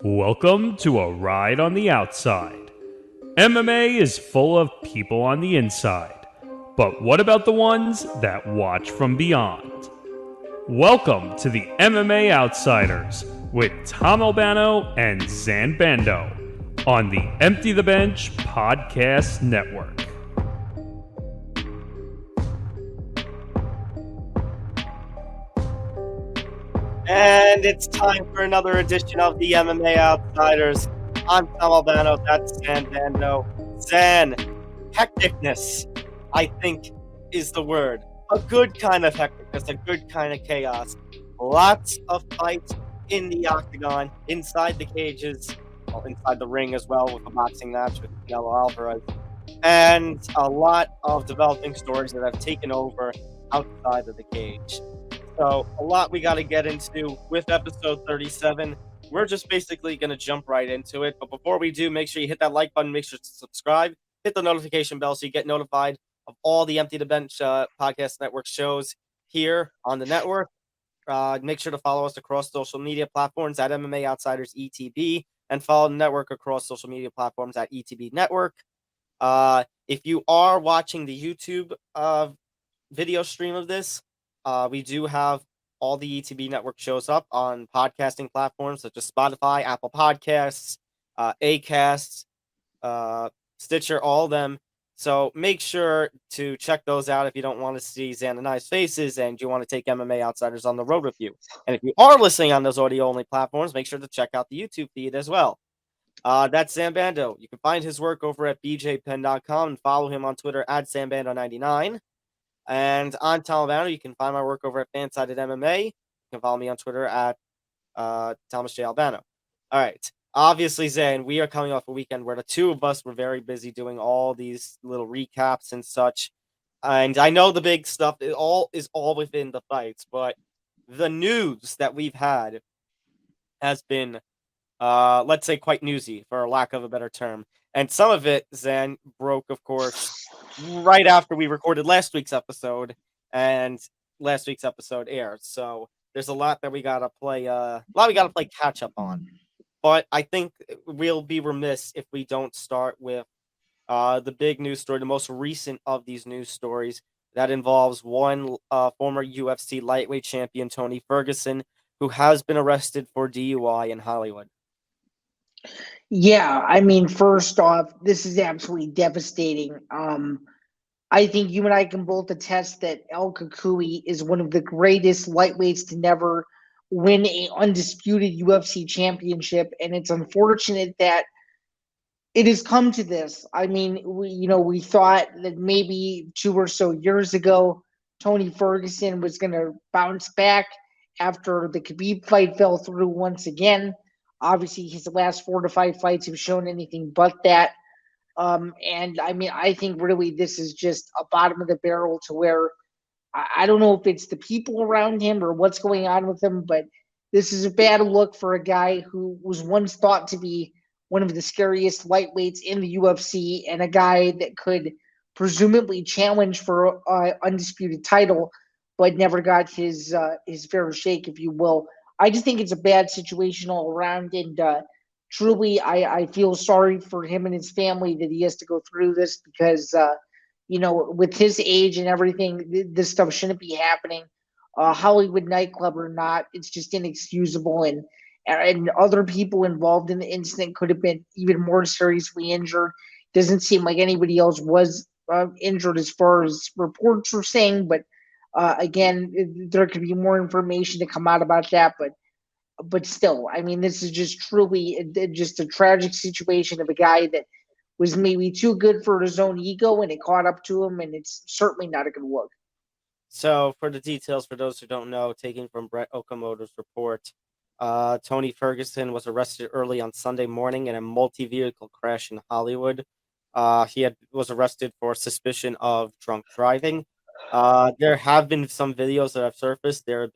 Welcome to a ride on the outside. MMA is full of people on the inside, but what about the ones that watch from beyond? Welcome to the MMA Outsiders with Tom Albano and Zain Bando on the Empty the Bench Podcast Network. And it's time for another edition of the MMA Outsiders. I'm Tom Albano, that's Zain Bando. Zain, hecticness, I think, is the word. A good kind of hecticness, a good kind of chaos. Lots of fights in the octagon, inside the cages, well, inside the ring as well, with a boxing match with Canelo Alvarez. And a lot of developing stories that have taken over outside of the cage. So a lot we got to get into with episode 37. We're just basically going to jump right into it. But before we do, make sure you hit that like button, make sure to subscribe, hit the notification bell so you get notified of all the Empty the Bench Podcast Network shows here on the network. Make sure to follow us across social media platforms at MMA Outsiders ETB and follow the network across social media platforms at ETB Network. If you are watching the YouTube video stream of this, we do have all the ETB network shows up on podcasting platforms such as Spotify, Apple Podcasts, Acast, Stitcher, all of them. So make sure to check those out if you don't want to see Zain and I's faces and you want to take MMA Outsiders on the road with you. And if you are listening on those audio-only platforms, make sure to check out the YouTube feed as well. That's Zain Bando. You can find his work over at bjpen.com and follow him on Twitter at ZainBando99. And on Tom Albano, you can find my work over at Fansided MMA. You can follow me on Twitter at Thomas J. Albano. All right. Obviously, Zain, we are coming off a weekend where the two of us were very busy doing all these little recaps and such. And I know the big stuff is all within the fights, but the news that we've had has been, let's say, quite newsy, for lack of a better term. And some of it, Zain, broke, of course, right after we recorded last week's episode, and last week's episode aired. So there's a lot that we gotta play. Catch up on. But I think we'll be remiss if we don't start with the big news story, the most recent of these news stories that involves one former UFC lightweight champion, Tony Ferguson, who has been arrested for DUI in Hollywood. Yeah, I mean, first off, this is absolutely devastating. I think you and I can both attest that El Kukui is one of the greatest lightweights to never win an undisputed UFC championship, and it's unfortunate that it has come to this. I mean, we thought that maybe 2 or so years ago, Tony Ferguson was going to bounce back after the Khabib fight fell through once again. Obviously, his last 4 to 5 fights have shown anything but that. And I mean, I think really this is just a bottom of the barrel to where I don't know if it's the people around him or what's going on with him, but this is a bad look for a guy who was once thought to be one of the scariest lightweights in the UFC and a guy that could presumably challenge for an undisputed title, but never got his fair shake, if you will. I just think it's a bad situation all around, and truly, I feel sorry for him and his family that he has to go through this because, with his age and everything, this stuff shouldn't be happening. Hollywood nightclub or not, it's just inexcusable, and other people involved in the incident could have been even more seriously injured. Doesn't seem like anybody else was injured as far as reports are saying, but again, there could be more information to come out about that, but still, I mean, this is just truly just a tragic situation of a guy that was maybe too good for his own ego, and it caught up to him, and it's certainly not a good look. So, for the details, for those who don't know, taking from Brett Okamoto's report, Tony Ferguson was arrested early on Sunday morning in a multi-vehicle crash in Hollywood. He was arrested for suspicion of drunk driving. There have been some videos that have surfaced. There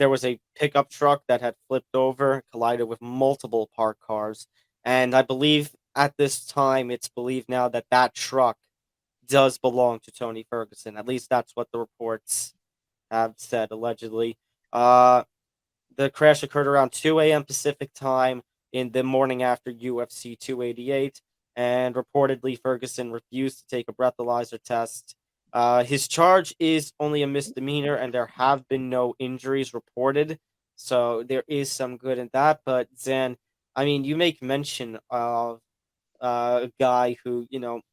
was a pickup truck that had flipped over, collided with multiple parked cars, and I believe at this time it's believed now that that truck does belong to Tony Ferguson. At least that's what the reports have said, allegedly. The crash occurred around 2 a.m. Pacific time in the morning after UFC 288, and reportedly Ferguson refused to take a breathalyzer test. His charge is only a misdemeanor, and there have been no injuries reported, so there is some good in that. But Zan, I mean, you make mention of a guy who,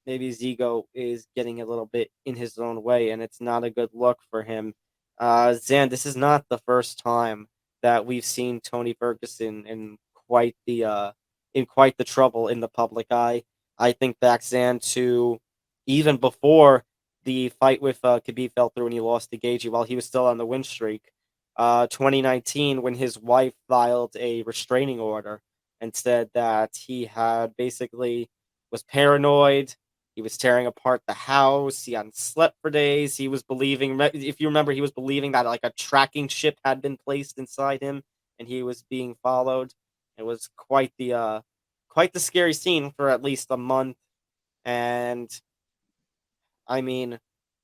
maybe his ego is getting a little bit in his own way, and it's not a good look for him. Zan, this is not the first time that we've seen Tony Ferguson quite the in quite the trouble in the public eye. I think back, Zan, to even before the fight with Khabib fell through and he lost to Gaethje while he was still on the win streak. 2019, when his wife filed a restraining order and said that he had basically was paranoid. He was tearing apart the house. He hadn't slept for days. He was believing, if you remember, he was believing that like a tracking chip had been placed inside him and he was being followed. It was quite the scary scene for at least a month. And I mean,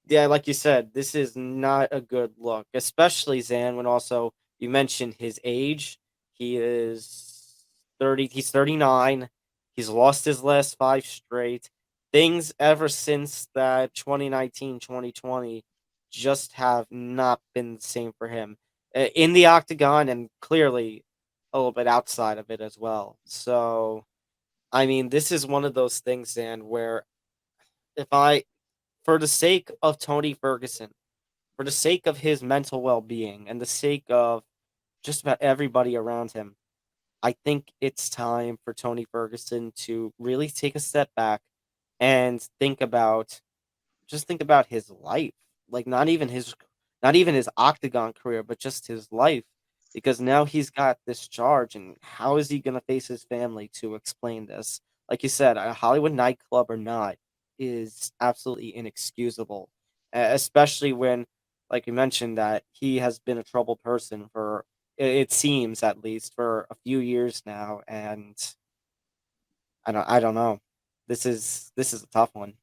yeah, like you said, this is not a good look, especially Zan, when also you mentioned his age. He is 30, he's 39. He's lost his last five straight. Things ever since that 2019, 2020 just have not been the same for him in the octagon and clearly a little bit outside of it as well. So, I mean, this is one of those things, Zan, where if I for the sake of Tony Ferguson, for the sake of his mental well being, and the sake of just about everybody around him, I think it's time for Tony Ferguson to really take a step back and think about his life. Like not even his octagon career, but just his life. Because now he's got this charge, and how is he gonna face his family to explain this? Like you said, a Hollywood nightclub or not is absolutely inexcusable. Especially when, like you mentioned, that he has been a troubled person for it seems at least for a few years now, and I don't know. This is a tough one.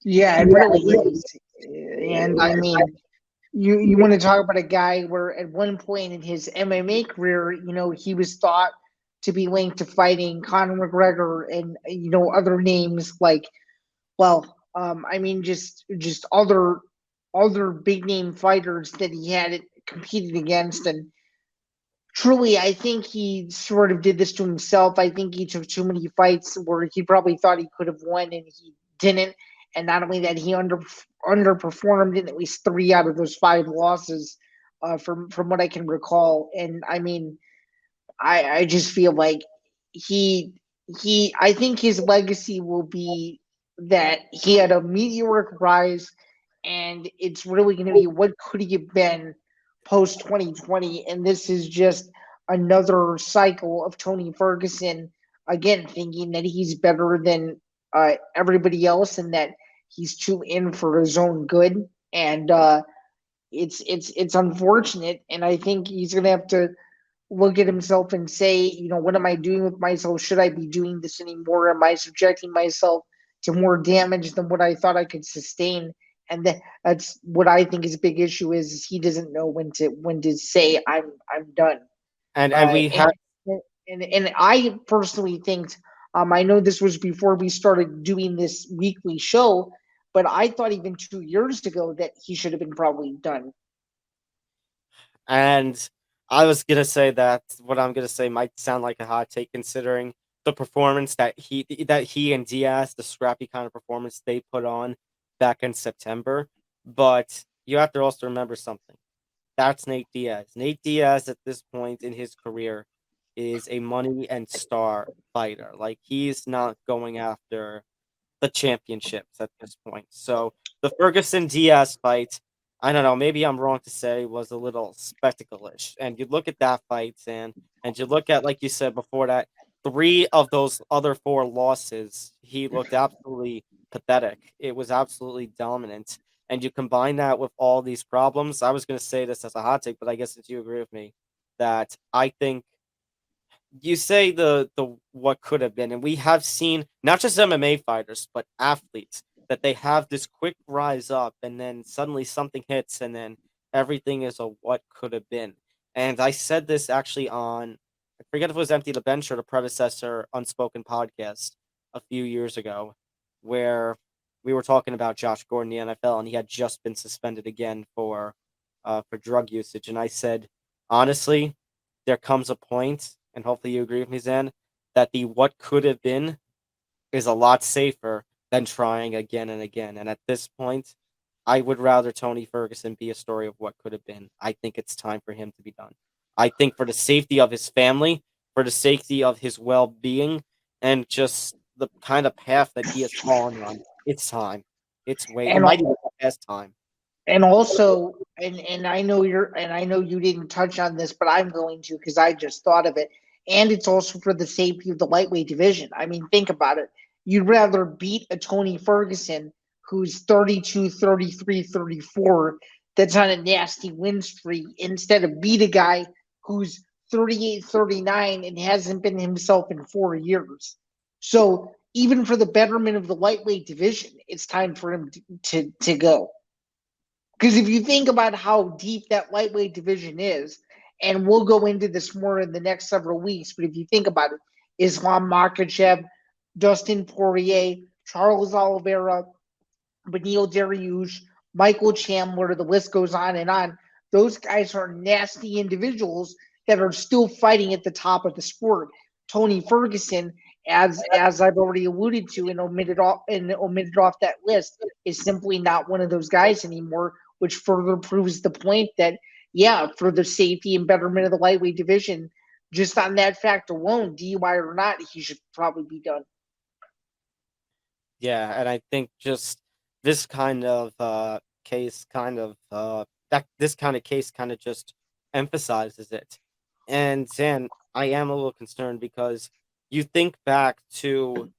Yeah, it really is. And I mean, you want to talk about a guy where at one point in his MMA career, he was thought to be linked to fighting Conor McGregor and other names like, well, I mean, just other big name fighters that he had competed against, and truly, I think he sort of did this to himself. I think he took too many fights where he probably thought he could have won and he didn't. And not only that, he underperformed in at least three out of those five losses, from what I can recall. And I mean, I just feel like he I think his legacy will be that he had a meteoric rise, and it's really going to be what could he have been post 2020, and this is just another cycle of Tony Ferguson again thinking that he's better than everybody else and that he's too in for his own good, and it's unfortunate, and I think he's going to have to look at himself and say, what am I doing with myself? Should I be doing this anymore? Am I subjecting myself to more damage than what I thought I could sustain? And that's what I think his big issue is he doesn't know when to say I'm done. And Uh, we and, have and I personally think I know this was before we started doing this weekly show, but I thought even 2 years ago that he should have been probably done. And I was gonna say that what I'm gonna say might sound like a hot take, considering the performance that he and Diaz, the scrappy kind of performance they put on back in September. But you have to also remember something. That's Nate Diaz. Nate Diaz at this point in his career is a money and star fighter. Like he's not going after the championships at this point. So the Ferguson Diaz fight, I don't know, maybe I'm wrong to say, was a little spectacle-ish. And you look at that fight, and you look at, like you said before that, three of those other four losses, he looked absolutely pathetic. It was absolutely dominant. And you combine that with all these problems. I was going to say this as a hot take, but I guess if you agree with me, that I think you say the what could have been, and we have seen not just MMA fighters but athletes that they have this quick rise up, and then suddenly something hits, and then everything is a what could have been. And I said this actually on, I forget if it was Empty the Bench or the predecessor Unspoken podcast a few years ago, where we were talking about Josh Gordon in the NFL, and he had just been suspended again for drug usage. And I said, honestly, there comes a point, and hopefully you agree with me, Zan, that the what could have been is a lot safer than trying again and again. And at this point, I would rather Tony Ferguson be a story of what could have been. I think it's time for him to be done. I think for the safety of his family, for the safety of his well-being, and just the kind of path that he has fallen on, it's time. It And might even be past time. and also, and I know you didn't touch on this, but I'm going to because I just thought of it. And it's also for the safety of the lightweight division. I mean, think about it. You'd rather beat a Tony Ferguson who's 32, 33, 34, that's on a nasty win streak, instead of beat a guy who's 38, 39 and hasn't been himself in 4 years. So even for the betterment of the lightweight division, it's time for him to go. Because if you think about how deep that lightweight division is, and we'll go into this more in the next several weeks, but if you think about it, Islam Makhachev, Dustin Poirier, Charles Oliveira, Beneil Dariush, Michael Chandler, the list goes on and on. Those guys are nasty individuals that are still fighting at the top of the sport. Tony Ferguson, as I've already alluded to and omitted off that list, is simply not one of those guys anymore, which further proves the point that, yeah, for the safety and betterment of the lightweight division, just on that fact alone, DUI or not, he should probably be done. Yeah, and I think just this kind of case kind of just emphasizes it. And Zan, I am a little concerned because you think back to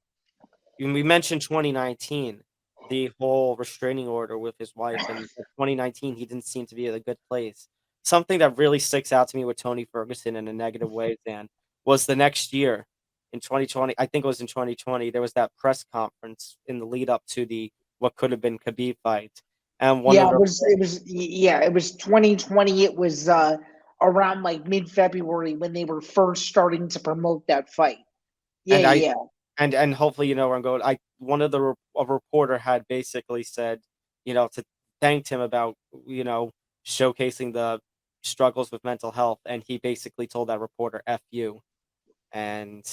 when we mentioned 2019, the whole restraining order with his wife, and in 2019 he didn't seem to be at a good place. Something that really sticks out to me with Tony Ferguson in a negative way, Zan, was the next year in 2020. I think it was in 2020. There was that press conference in the lead up to the what could have been Khabib fight, and one of Yeah, the it was 2020. It was around like mid-February when they were first starting to promote that fight. Yeah, and I yeah. and hopefully you know where I'm going. I one of the a reporter had basically said, to thanked him about showcasing the struggles with mental health, and he basically told that reporter "F you." And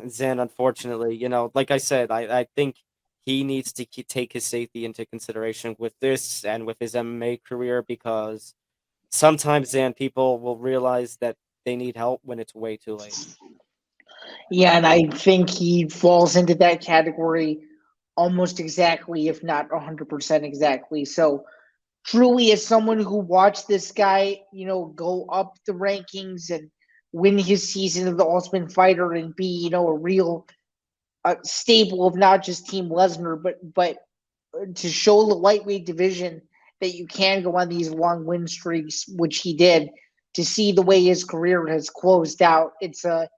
Zan, unfortunately, like I said, I think he needs to take his safety into consideration with this and with his MMA career, because sometimes Zan, people will realize that they need help when it's way too late. Yeah, and I think he falls into that category almost exactly, if not 100% exactly. So, truly, as someone who watched this guy, go up the rankings and win his season of the Ultimate Fighter and be, a real staple of not just Team Lesnar, but to show the lightweight division that you can go on these long win streaks, which he did, to see the way his career has closed out. It's a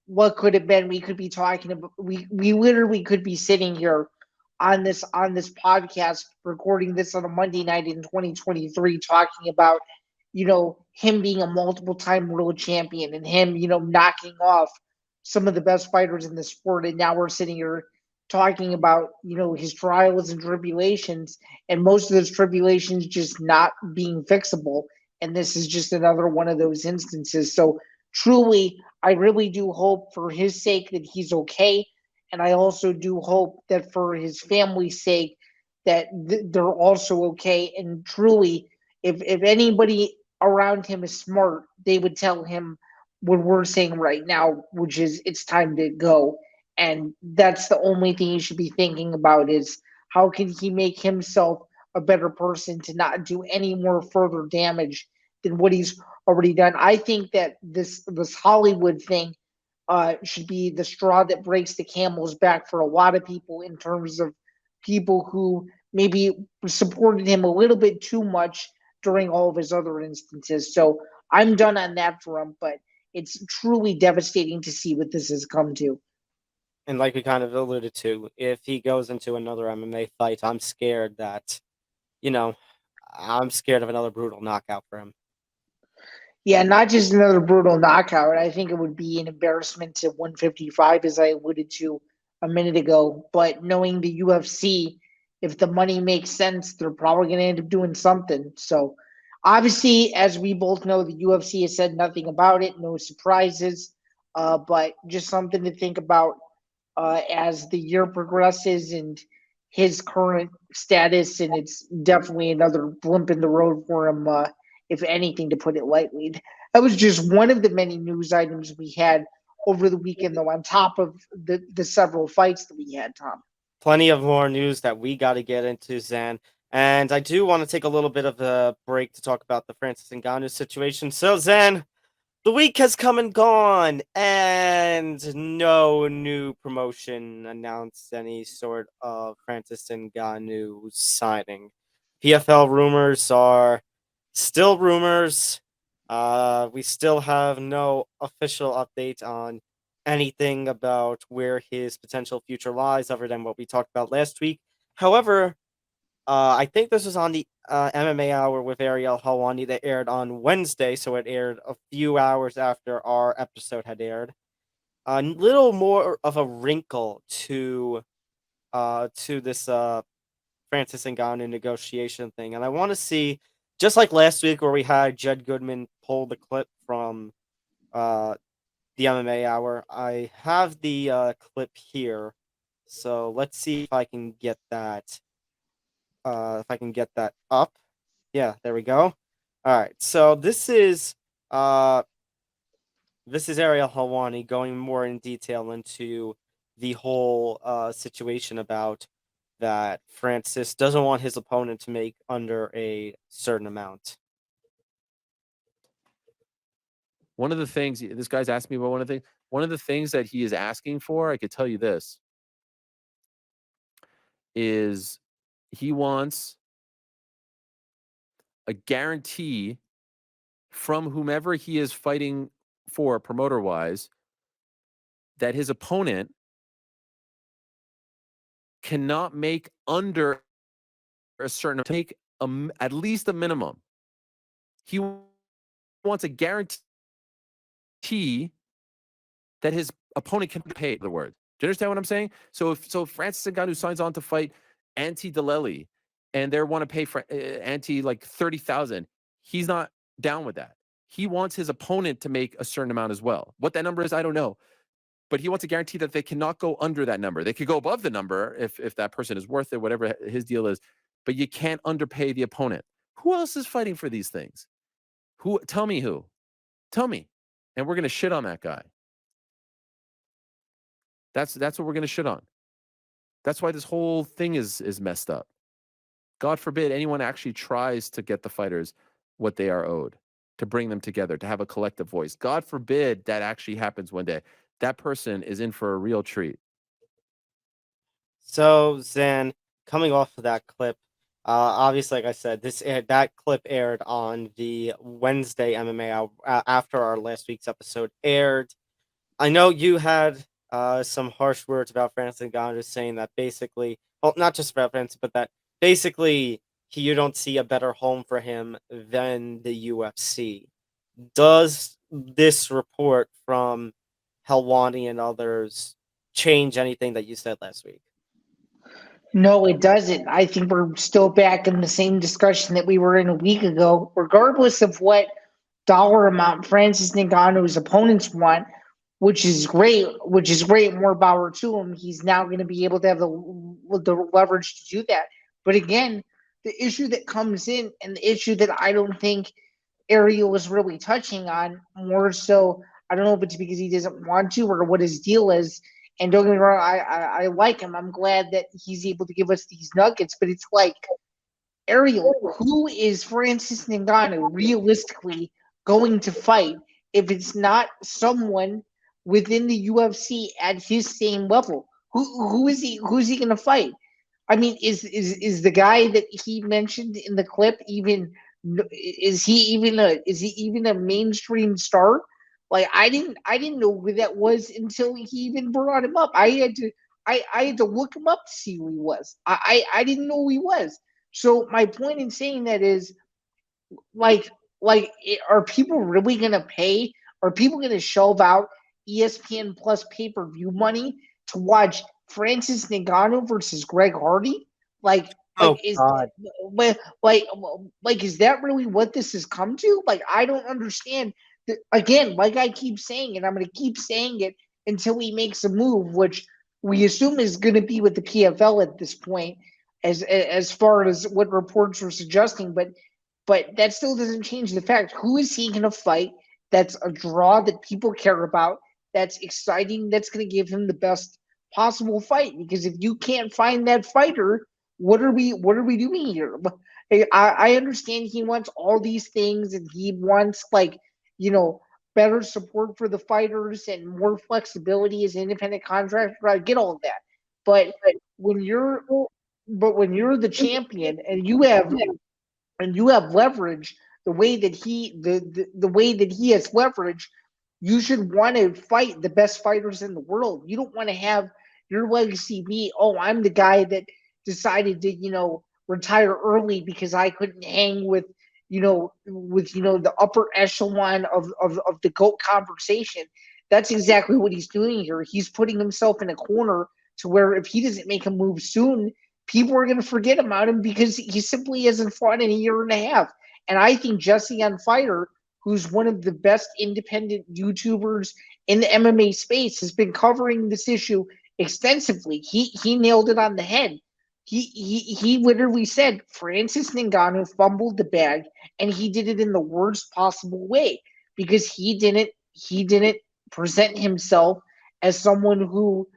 what could have been. We could be talking about. We literally could be sitting here on this podcast, recording this on a Monday night in 2023, talking about him being a multiple time world champion and him knocking off some of the best fighters in the sport. And now we're sitting here talking about his trials and tribulations, and most of those tribulations just not being fixable. And this is just another one of those instances. So truly, I really do hope for his sake that he's okay, and I also do hope that for his family's sake that they're also okay. And truly, if anybody around him is smart, they would tell him what we're saying right now, which is it's time to go. And that's the only thing he should be thinking about is how can he make himself a better person to not do any more further damage than what he's already done. I think that this Hollywood thing should be the straw that breaks the camel's back for a lot of people, in terms of people who maybe supported him a little bit too much during all of his other instances. So I'm done on that front, but it's truly devastating to see what this has come to. And like we kind of alluded to, if he goes into another MMA fight, you know, I'm scared of another brutal knockout for him. Yeah, not just another brutal knockout. I think it would be an embarrassment to 155, as I alluded to a minute ago. But knowing the UFC, if the money makes sense, they're probably going to end up doing something. So, obviously, as we both know, the UFC has said nothing about it, no surprises, but just something to think about as the year progresses and his current status. And it's definitely another blimp in the road for him, if anything, to put it lightly. That was just one of the many news items we had over the weekend, though, on top of the several fights that we had, Tom. Plenty of more news that we got to get into, Zan. And I do want to take a little bit of a break to talk about the Francis Ngannou situation. So, Zan, the week has come and gone, and no new promotion announced any sort of Francis Ngannou signing. PFL rumors are still rumors. We still have no official update on anything about where his potential future lies, other than what we talked about last week. However, I think this was on the MMA Hour with Ariel Helwani that aired on Wednesday, so it aired a few hours after our episode had aired. A little more of a wrinkle to this Francis Ngannou negotiation thing, and I want to see, just like last week where we had Jed Goodman pull the clip from uh, the MMA Hour. I have the clip here, so let's see if I can get that. If I can get that up. Yeah, there we go. All right. So this is Ariel Helwani going more in detail into the whole situation about that Francis doesn't want his opponent to make under a certain amount. One of the things this guy's asked me about, one of the things that he is asking for, I could tell you this, is he wants a guarantee from whomever he is fighting for, promoter wise, that his opponent cannot make under a certain, take at least a minimum. He wants a guarantee that his opponent can pay. The word. Do you understand what I'm saying? So if Francis Ngannou signs on to fight Ante Delelli, and they want to pay for Ante like 30,000, he's not down with that. He wants his opponent to make a certain amount as well. What that number is, I don't know, but he wants a guarantee that they cannot go under that number. They could go above the number if that person is worth it, whatever his deal is, but you can't underpay the opponent. Who else is fighting for these things? Who? Tell me who. Tell me, and we're gonna shit on that guy. That's what we're gonna shit on. That's why this whole thing is messed up. God forbid anyone actually tries to get the fighters what they are owed, to bring them together, to have a collective voice. God forbid that actually happens one day. That person is in for a real treat. So, Zan, coming off of that clip, obviously, like I said, that clip aired on the Wednesday MMA Hour, after our last week's episode aired. I know you had some harsh words about Francis Ngannou, saying that basically, well, not just about Francis, but that basically you don't see a better home for him than the UFC. Does this report from Helwani and others change anything that you said last week? No, it doesn't. I think we're still back in the same discussion that we were in a week ago, regardless of what dollar amount Francis Ngannou's opponents want, which is great. More power to him. He's now going to be able to have the leverage to do that. But again, the issue that comes in, and the issue that I don't think Ariel was really touching on, more so, I don't know if it's because he doesn't want to or what his deal is. And don't get me wrong, I like him. I'm glad that he's able to give us these nuggets. But it's like, Ariel, who is Francis Ngannou realistically going to fight if it's not someone within the UFC at his same level? Who is he? Who's he going to fight? I mean, is the guy that he mentioned in the clip even? Is he even a mainstream star? Like I didn't know who that was until he even brought him up. I had to look him up to see who he was. I didn't know who he was. So my point in saying that is, like, Like, are people really going to pay? Are people going to shell out ESPN Plus pay-per-view money to watch Francis Ngannou versus Greg Hardy? Like, Oh is God. like is that really what this has come to? Like, I don't understand. Again, like I keep saying, and I'm going to keep saying it until he makes a move, which we assume is going to be with the PFL at this point, as far as what reports are suggesting. But that still doesn't change the fact, who is he going to fight that's a draw that people care about, that's exciting, that's going to give him the best possible fight? Because if you can't find that fighter, what are we doing here? I understand he wants all these things, and he wants, like, better support for the fighters and more flexibility as an independent contractor. I get all of that. But when you're the champion and you have leverage the way that the way that he has leverage, you should want to fight the best fighters in the world. You don't want to have your legacy be, oh, I'm the guy that decided to, retire early because I couldn't hang with, the upper echelon of the GOAT conversation. That's exactly what he's doing here. He's putting himself in a corner to where if he doesn't make a move soon, people are going to forget about him because he simply hasn't fought in a year and a half. And I think Jesse on Fire, who's one of the best independent YouTubers in the MMA space, has been covering this issue extensively. He nailed it on the head. He literally said Francis Ngannou fumbled the bag, and he did it in the worst possible way because he didn't present himself as someone who,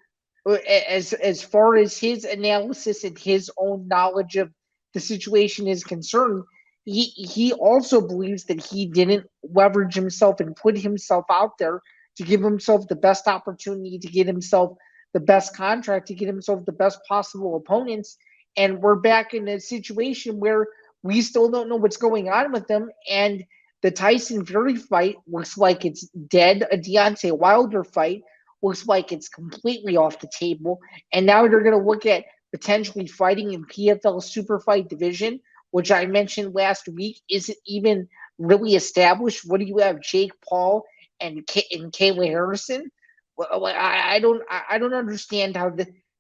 as far as his analysis and his own knowledge of the situation is concerned, he also believes that he didn't leverage himself and put himself out there to give himself the best opportunity, to get himself the best contract, to get himself the best possible opponents. And we're back in a situation where we still don't know what's going on with them. And the Tyson Fury fight looks like it's dead. A Deontay Wilder fight looks like it's completely off the table. And now they're going to look at potentially fighting in PFL super fight division, which I mentioned last week isn't even really established. What do you have, Jake Paul and Kayla Harrison? Well, I don't understand how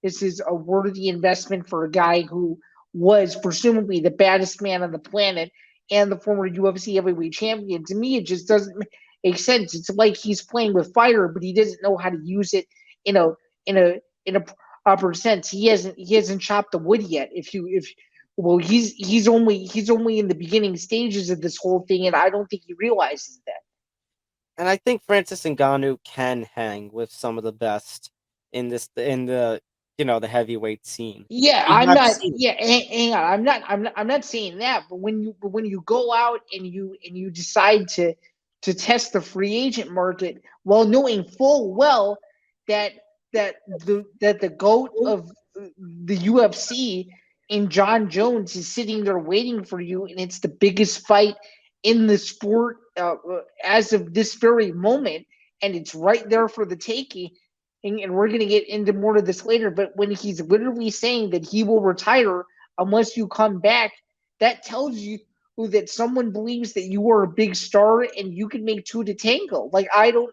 this is a worthy investment for a guy who was presumably the baddest man on the planet and the former UFC heavyweight champion. To me, it just doesn't make sense. It's like he's playing with fire, but he doesn't know how to use it in a proper sense. He hasn't chopped the wood yet. He's only in the beginning stages of this whole thing, and I don't think he realizes that. And I think Francis Ngannou can hang with some of the best in the the heavyweight scene. Yeah, We I'm have not. seen it. Yeah, hang on. I'm not saying that. But when you go out and you decide to test the free agent market, while knowing full well that the GOAT of the UFC in Jon Jones is sitting there waiting for you, and it's the biggest fight in the sport as of this very moment, and it's right there for the taking. And we're going to get into more of this later, but when he's literally saying that he will retire unless you come back, that tells you that someone believes that you are a big star and you can make two to tango. Like, I don't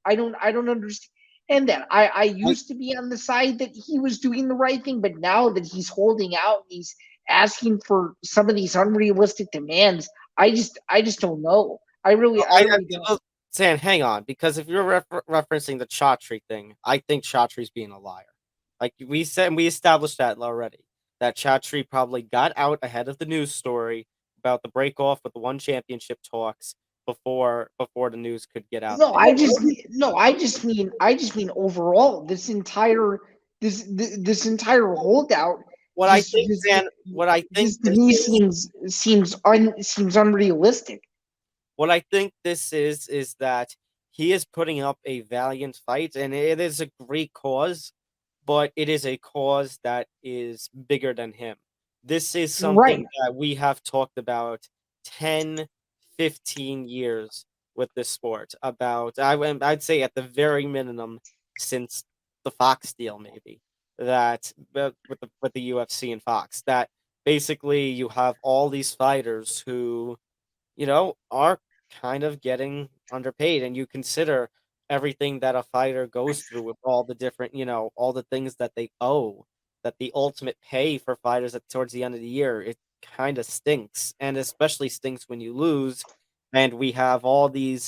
understand that. I used to be on the side that he was doing the right thing, but now that he's holding out and he's asking for some of these unrealistic demands, I just don't know. I really don't. Saying, hang on, because if you're referencing the Chatri thing, I think Chatri's being a liar. Like we said, and we established that already. That Chatri probably got out ahead of the news story about the break off with the one championship talks before the news could get out. No, I just mean overall, this entire holdout. What I think, Dan, what I think to me seems unrealistic. What I think this is that he is putting up a valiant fight, and it is a great cause, but it is a cause that is bigger than him. This is something that we have talked about 10, 15 years with this sport. I'd say at the very minimum since the Fox deal, maybe, that with the UFC and Fox, that basically you have all these fighters who are kind of getting underpaid. And you consider everything that a fighter goes through with all the different, all the things that they owe, that the ultimate pay for fighters towards the end of the year, it kind of stinks. And especially stinks when you lose. And we have the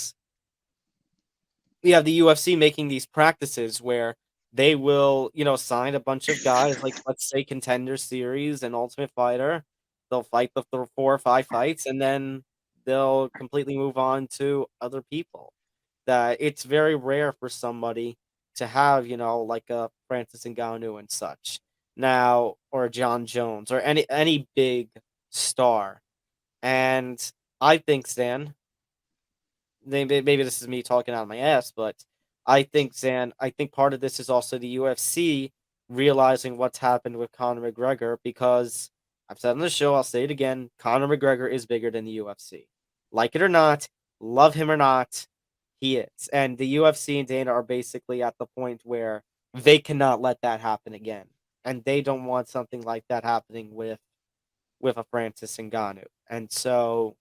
UFC making these practices where they will, sign a bunch of guys, like, let's say, Contender Series and Ultimate Fighter. They'll fight the 4 or 5 fights, and then they'll completely move on to other people. That it's very rare for somebody to have, like a Francis Ngannou and such now, or Jon Jones, or any big star. And I think, Stan, maybe this is me talking out of my ass, but I think, Zan, I think part of this is also the UFC realizing what's happened with Conor McGregor, because I've said on the show, I'll say it again, Conor McGregor is bigger than the UFC. Like it or not, love him or not, he is. And the UFC and Dana are basically at the point where they cannot let that happen again. And they don't want something like that happening with a Francis Ngannou. And so,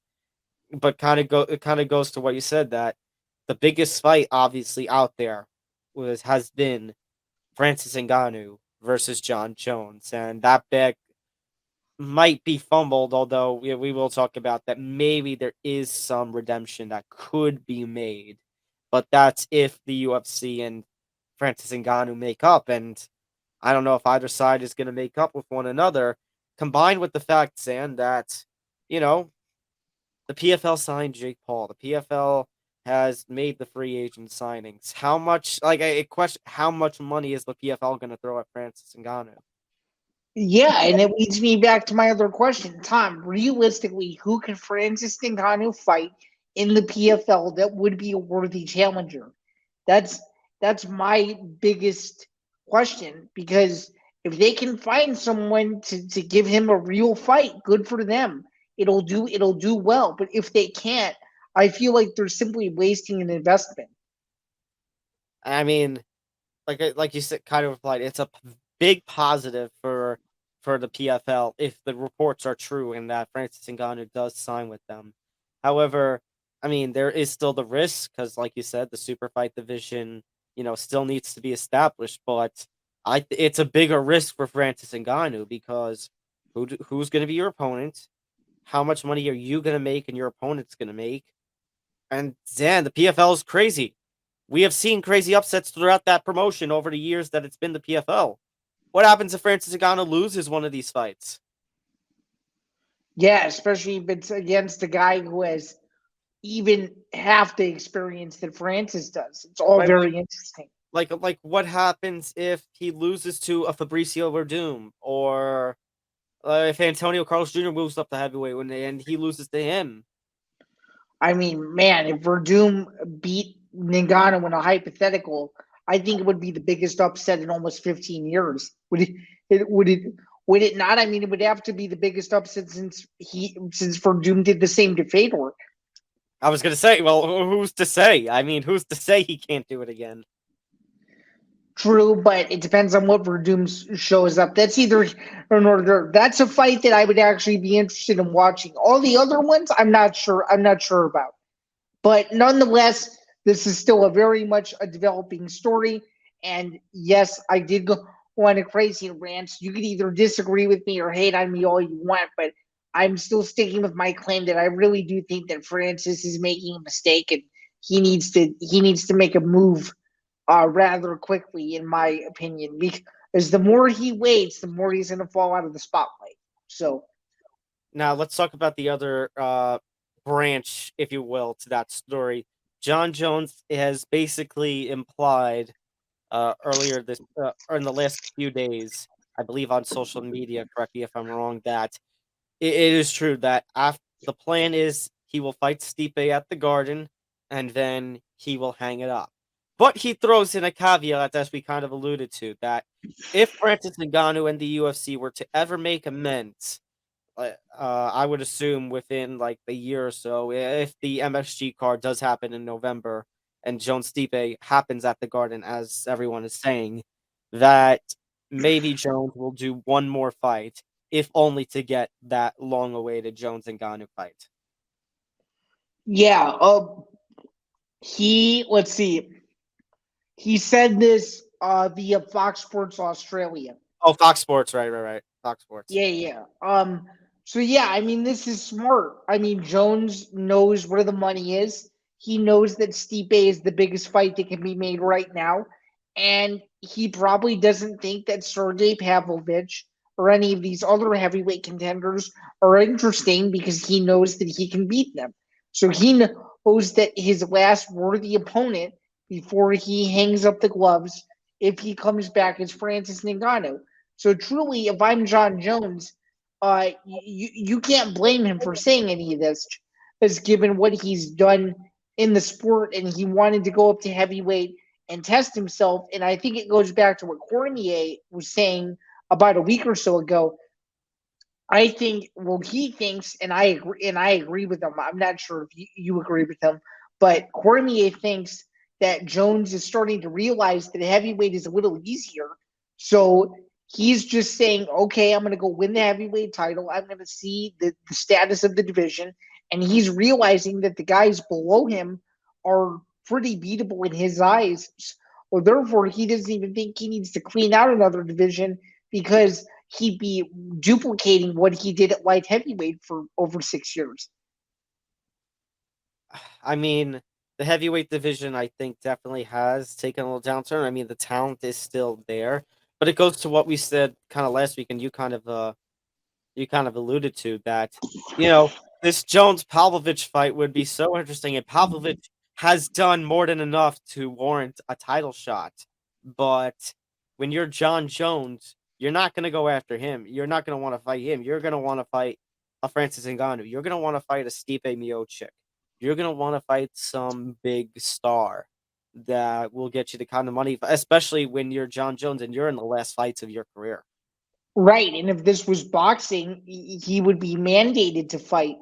but it kind of goes to what you said, that the biggest fight obviously out there has been Francis Ngannou versus Jon Jones, and that bet might be fumbled. Although we will talk about that. Maybe there is some redemption that could be made, but that's if the UFC and Francis Ngannou make up, and I don't know if either side is going to make up with one another. Combined with the fact, Sam, that you know the PFL signed Jake Paul. The PFL has made the free agent signings. How much, like a question, how much money is the PFL going to throw at Francis Ngannou? Yeah, and it leads me back to my other question. Tom, realistically, who can Francis Ngannou fight in the PFL that would be a worthy challenger? That's my biggest question, because if they can find someone to give him a real fight, good for them. It'll do well. But if they can't, I feel like they're simply wasting an investment. I mean, like you said, kind of replied, it's a big positive for the PFL if the reports are true and that Francis Ngannou does sign with them. However, I mean, there is still the risk because, like you said, the super fight division, still needs to be established. But it's a bigger risk for Francis Ngannou because who's going to be your opponent? How much money are you going to make and your opponent's going to make? And Zan, the PFL is crazy. We have seen crazy upsets throughout that promotion over the years that it's been the PFL. What happens if Francis Ngannou loses one of these fights? Yeah, especially if it's against a guy who has even half the experience that Francis does. It's all very interesting. Like what happens if he loses to a Fabricio Verdum, or if Antonio Carlos Jr. moves up to heavyweight and he loses to him? I mean, man, if Verdum beat Ngannou in a hypothetical, I think it would be the biggest upset in almost 15 years. Would it not? I mean, it would have to be the biggest upset since Verdum did the same to Fedor. I was gonna say, well, who's to say? I mean, who's to say he can't do it again? True, but it depends on what Verdum shows up. That's either an order. That's a fight that I would actually be interested in watching. All the other ones, I'm not sure. I'm not sure about. But nonetheless, this is still a very much a developing story. And yes, I did go on a crazy rant. You could either disagree with me or hate on me all you want, but I'm still sticking with my claim that I really do think that Francis is making a mistake, and he needs to make a move rather quickly, in my opinion. Because the more he waits, the more he's going to fall out of the spotlight. So now let's talk about the other branch, if you will, to that story. Jon Jones has basically implied earlier this or in the last few days, I believe on social media, correct me if I'm wrong, that it is true that after the plan is he will fight Stipe at the Garden and then he will hang it up. But he throws in a caveat, as we kind of alluded to, that if Francis Ngannou and the UFC were to ever make amends, I would assume within like a year or so, if the MSG card does happen in November and Jones Stipe happens at the Garden, as everyone is saying, that maybe Jones will do one more fight, if only to get that long-awaited Jones and Ngannou fight. Yeah. Let's see. He said this via Fox Sports Australia. Oh, Fox Sports, right. Fox Sports. Yeah. So yeah, I mean, this is smart. I mean, Jones knows where the money is. He knows that Stipe is the biggest fight that can be made right now, and he probably doesn't think that Sergey Pavlovich or any of these other heavyweight contenders are interesting because he knows that he can beat them. So he knows that his last worthy opponent before he hangs up the gloves, if he comes back, is Francis Ngannou. So truly, if I'm Jon Jones, you can't blame him for saying any of this, because given what he's done in the sport, and he wanted to go up to heavyweight and test himself. And I think it goes back to what Cormier was saying about a week or so ago. I think he thinks, and I agree with him. I'm not sure if you agree with him, but Cormier thinks that Jones is starting to realize that heavyweight is a little easier. So he's just saying, okay, I'm going to go win the heavyweight title. I'm going to see the status of the division. And he's realizing that the guys below him are pretty beatable in his eyes. Well, therefore, he doesn't even think he needs to clean out another division because he'd be duplicating what he did at light heavyweight for over 6 years. I mean, the heavyweight division, I think, definitely has taken a little downturn. I mean, the talent is still there, but it goes to what we said kind of last week, and you kind of alluded to that. This Jones Pavlovich fight would be so interesting, and Pavlovich has done more than enough to warrant a title shot. But when you're Jon Jones, you're not going to go after him. You're not going to want to fight him. You're going to want to fight a Francis Ngannou. You're going to want to fight a Stipe Miocic. You're going to want to fight some big star that will get you the kind of money, especially when you're Jon Jones and you're in the last fights of your career. Right, and if this was boxing, he would be mandated to fight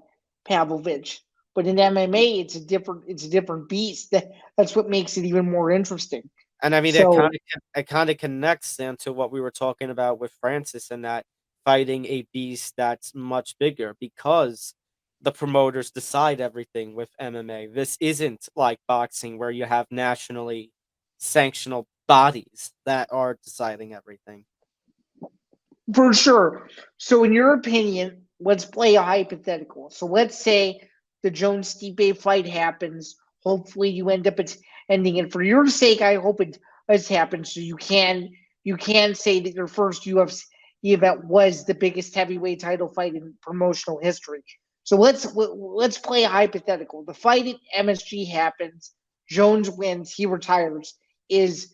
Pavlovich. But in MMA, it's a different beast. That's what makes it even more interesting. And I mean, So, it kind of connects then to what we were talking about with Francis and that fighting a beast that's much bigger, because the promoters decide everything with MMA. This isn't like boxing where you have nationally sanctioned bodies that are deciding everything. for sure. So, in your opinion, let's play a hypothetical. So, let's say the Jones Stipe fight happens. Hopefully, you end up ending it. For your sake, I hope it does happen. So you can say that your first UFC event was the biggest heavyweight title fight in promotional history. So let's play a hypothetical. The fight at MSG happens. Jones wins. He retires. Is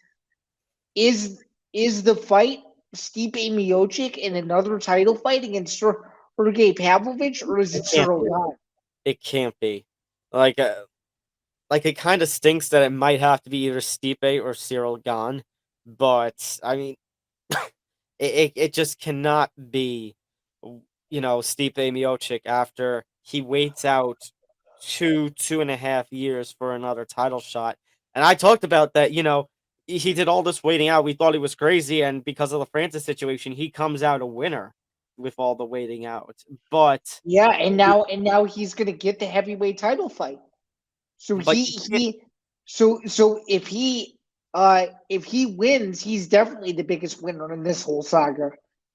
the fight Stipe Miocic in another title fight against Sergey Pavlovich, or is it Cyril Gane? It can't be. Like it kind of stinks that it might have to be either Stipe or Cyril Gane, but I mean, it just cannot be, Stipe Miocic after he waits out 2.5 years for another title shot. And I talked about that. He did all this waiting out. We thought he was crazy, and because of the Francis situation, he comes out a winner with all the waiting out. But yeah, and now he's gonna get the heavyweight title fight. So if he wins, he's definitely the biggest winner in this whole saga.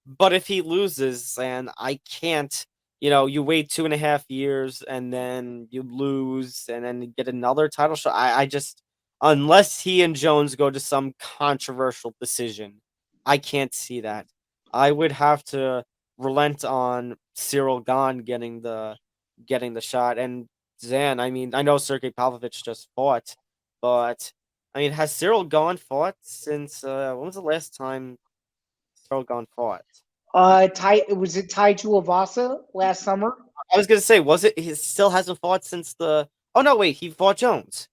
But if he loses, and I can't, you wait 2.5 years and then you lose and then get another title shot. I just, unless he and Jones go to some controversial decision, I can't see that. I would have to relent on Cyril Gane getting the shot. And Zain, I mean, I know Sergey Pavlovich just fought, but I mean, has Cyril Gane fought since when was the last time Cyril Gane fought? Was it Tai Tuivasa last summer? I was gonna say, was it? He still hasn't fought since the. Oh no, wait, he fought Jones.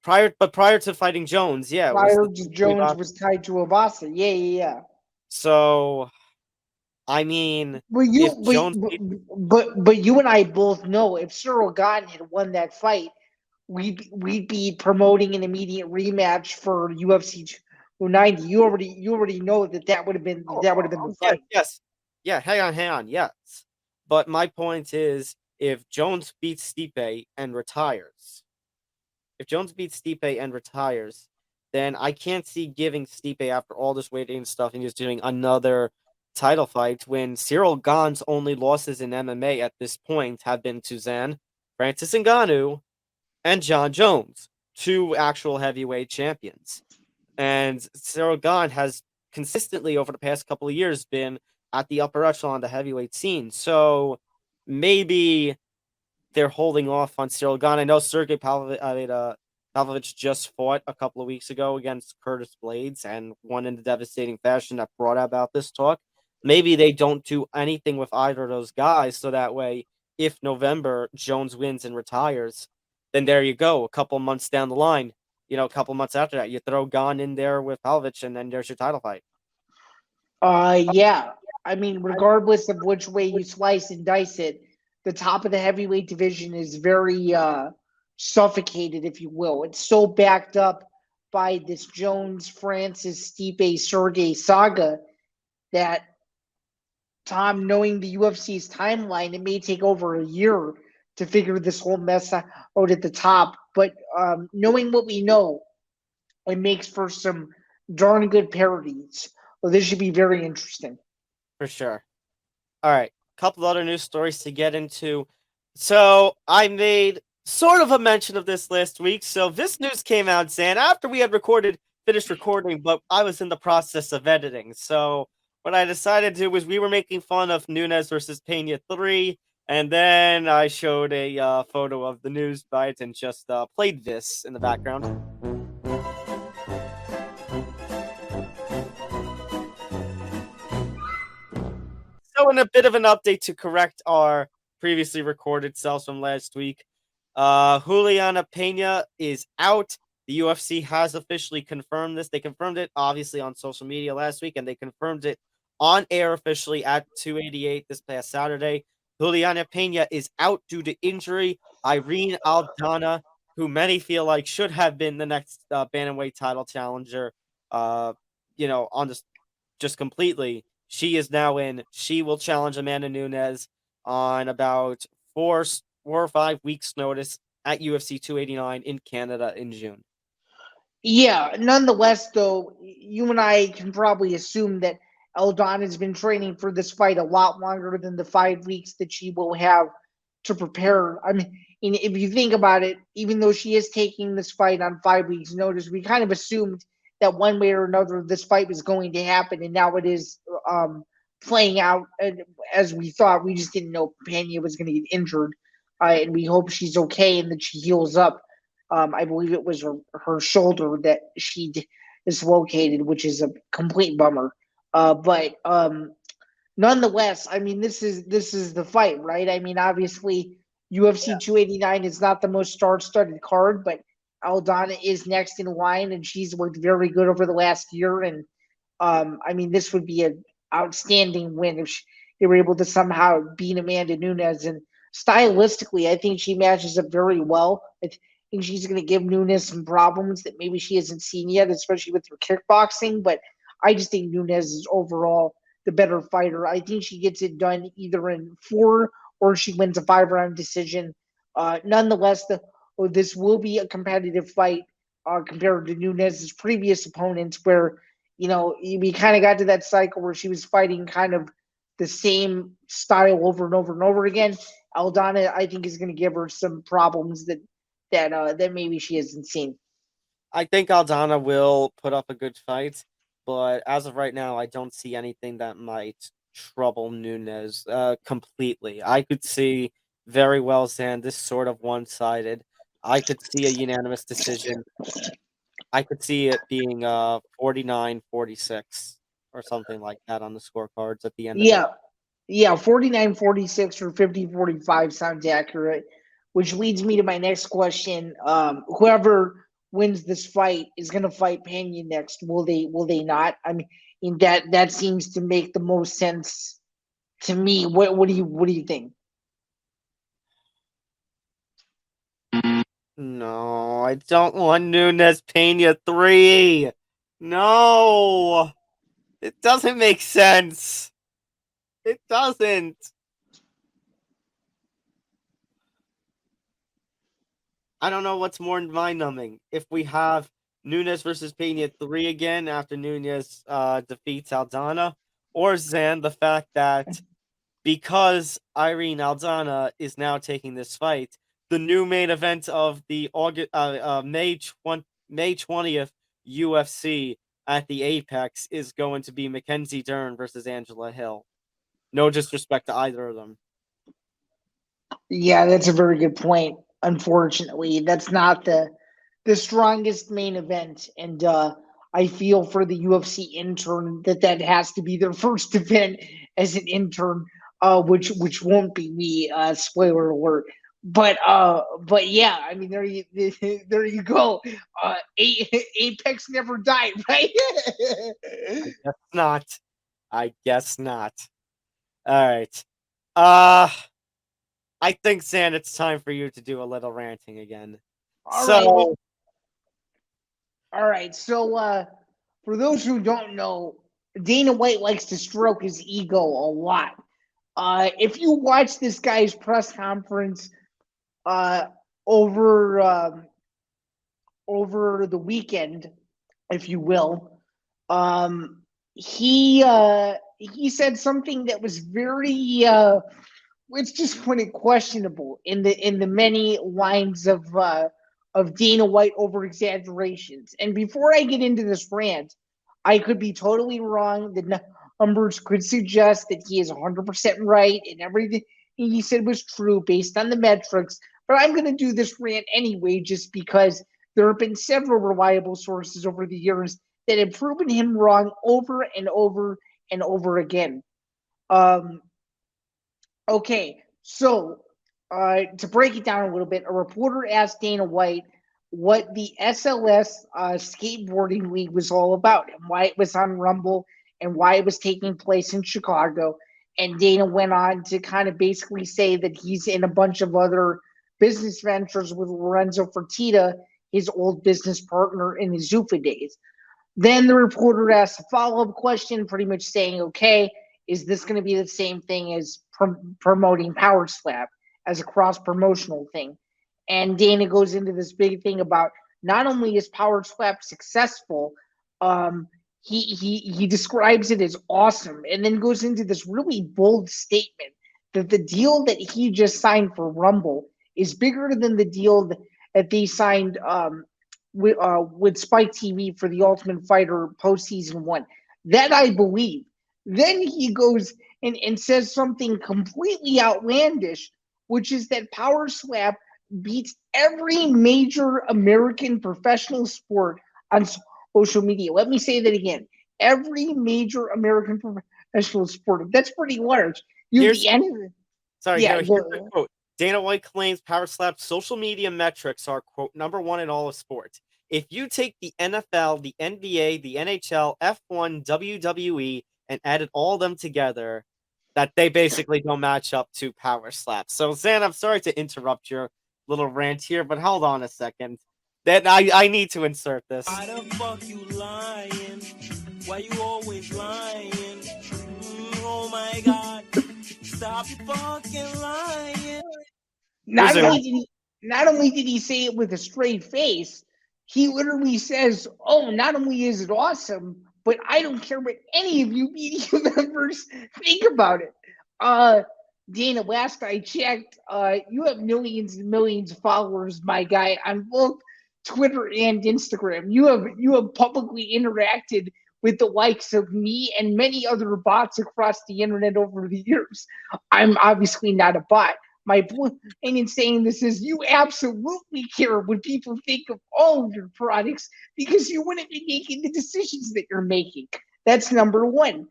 Prior to fighting Jones, yeah, Prior to Jones was Tai Tuivasa. Yeah. So, I mean, but you and I both know if Cyril Gane had won that fight, we'd be promoting an immediate rematch for UFC 290. You already know that would have been the fight. Yes. Yeah, hang on. Yes. But my point is, if Jones beats Stipe and retires, then I can't see giving Stipe after all this waiting and stuff and just doing another title fight when Cyril Gane's only losses in MMA at this point have been to Zain, Francis Ngannou, and Jon Jones, two actual heavyweight champions. And Cyril Gane has consistently over the past couple of years been at the upper echelon of the heavyweight scene. So maybe they're holding off on Cyril Gane. I know Sergey Pavlovich just fought a couple of weeks ago against Curtis Blades and won in a devastating fashion that brought about this talk. Maybe they don't do anything with either of those guys, so that way, if November Jones wins and retires, then there you go. A couple months down the line, a couple months after that, you throw Gane in there with Pavlovich, and then there's your title fight. Yeah. I mean, regardless of which way you slice and dice it, the top of the heavyweight division is very suffocated, if you will. It's so backed up by this Jones, Francis, Stipe, Sergey saga that, Tom, knowing the UFC's timeline, it may take over a year to figure this whole mess out at the top. But knowing what we know, it makes for some darn good parodies. Well, this should be very interesting. For sure. All right. Couple other news stories to get into. So I made sort of a mention of this last week. So this news came out, Zain, after we had finished recording, but I was in the process of editing. So what I decided to do was we were making fun of Nunes versus Pena 3, and then I showed a photo of the news bite and just played this in the background. So in a bit of an update to correct our previously recorded selves from last week, Julianna Pena is out. The UFC has officially confirmed this. They confirmed it, obviously, on social media last week, and they confirmed it on air officially at 288 this past Saturday. Julianna Pena is out due to injury. Irene Aldana, who many feel like should have been the next bantamweight title challenger, on this just completely. She is now in. She will challenge Amanda Nunes on about 4 or 5 weeks' notice at UFC 289 in Canada in June. Yeah, nonetheless, though, you and I can probably assume that Aldana has been training for this fight a lot longer than the 5 weeks that she will have to prepare. I mean, if you think about it, even though she is taking this fight on 5 weeks' notice, we kind of assumed that one way or another this fight was going to happen, and now it is playing out as we thought. We just didn't know Pena was going to get injured, and we hope she's okay and that she heals up. I believe it was her shoulder that she dislocated, which is a complete bummer. But nonetheless, I mean, this is the fight, right? I mean, obviously, UFC 289 is not the most star-studded card, but Aldana is next in line, and she's worked very good over the last year. And I mean, this would be an outstanding win if they were able to somehow beat Amanda Nunes. And stylistically, I think she matches up very well. I think she's going to give Nunes some problems that maybe she hasn't seen yet, especially with her kickboxing. But I just think Nunes is overall the better fighter. I think she gets it done either in 4 or she wins a 5-round decision. Nonetheless, this will be a competitive fight compared to Nunes' previous opponents, where we kind of got to that cycle where she was fighting kind of the same style over and over and over again. Aldana, I think, is going to give her some problems that maybe she hasn't seen. I think Aldana will put up a good fight, but as of right now, I don't see anything that might trouble Nunes completely. I could see very well, Zain, this sort of one-sided. I could see a unanimous decision. I could see it being 49-46 or something like that on the scorecards at the end of it. Yeah, 49-46 or 50-45 sounds accurate, which leads me to my next question. Whoever wins this fight is going to fight Pena next. Will they not? I mean, that seems to make the most sense to me. What do you think? No, I don't want Nunes Pena 3. No, it doesn't make sense. It doesn't. I don't know what's more mind-numbing. If we have Nunes versus Pena 3 again after Nunes defeats Aldana, or Zan, the fact that because Irene Aldana is now taking this fight, the new main event of the May 20th UFC at the Apex is going to be Mackenzie Dern versus Angela Hill. No disrespect to either of them. Yeah, that's a very good point. Unfortunately, that's not the strongest main event, and I feel for the UFC intern that has to be their first event as an intern, which won't be me. Spoiler alert. But yeah, I mean there you go. Apex never died, right? I guess not. I guess not. All right. I think, Zan, it's time for you to do a little ranting again. All right. Well, all right. So, for those who don't know, Dana White likes to stroke his ego a lot. If you watch this guy's press conference over over the weekend, if you will, he said something that was very let's just put it questionable in the many lines of Dana White over exaggerations. And before I get into this rant, I could be totally wrong. The numbers could suggest that he is 100% right and everything he said was true based on the metrics. But I'm going to do this rant anyway, just because there have been several reliable sources over the years that have proven him wrong over and over and over again. Okay, so to break it down a little bit, a reporter asked Dana White what the SLS skateboarding league was all about and why it was on Rumble and why it was taking place in Chicago. And Dana went on to kind of basically say that he's in a bunch of other business ventures with Lorenzo Fertitta, his old business partner in his Zuffa days. Then the reporter asked a follow-up question, pretty much saying, okay, is this going to be the same thing as promoting Power Slap as a cross-promotional thing? And Dana goes into this big thing about not only is Power Slap successful, he describes it as awesome, and then goes into this really bold statement that the deal that he just signed for Rumble is bigger than the deal that they signed with Spike TV for the Ultimate Fighter postseason 1. That I believe. Then he goes and says something completely outlandish, which is that Power Slap beats every major American professional sport on social media. Let me say that again. Every major American professional sport. That's pretty large. Here's the quote. Dana White claims Power Slap's social media metrics are, quote, #1 in all of sports. If you take the NFL, the NBA, the NHL, F1, WWE, and added all of them together, that they basically don't match up to Power Slap. So, Zan, I'm sorry to interrupt your little rant here, but hold on a second. Then I need to insert this. Why the fuck you lying? Why you always lying? Oh my god. Stop fucking lying. Not only did he say it with a straight face, he literally says, oh, not only is it awesome, but I don't care what any of you media members think about it. Dana, last I checked, you have millions and millions of followers, my guy, on both Twitter and Instagram. You have publicly interacted with the likes of me and many other bots across the internet over the years. I'm obviously not a bot. My point in saying this is you absolutely care what people think of all of your products because you wouldn't be making the decisions that you're making. That's number one.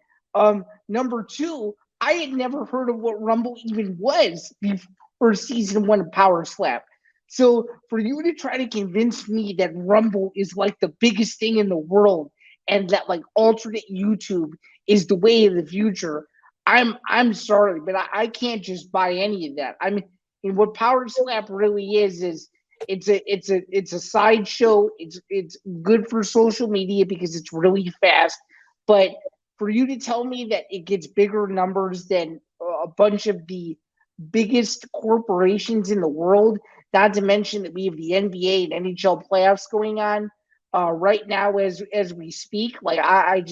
Number two, I had never heard of what Rumble even was before season 1 of Power Slap. So for you to try to convince me that Rumble is like the biggest thing in the world and that like alternate YouTube is the way of the future, I'm sorry, but I can't just buy any of that. I mean, what Power Slap really is it's a sideshow. It's good for social media because it's really fast. But for you to tell me that it gets bigger numbers than a bunch of the biggest corporations in the world, Not to mention that we have the NBA and NHL playoffs going on right now as we speak. Like I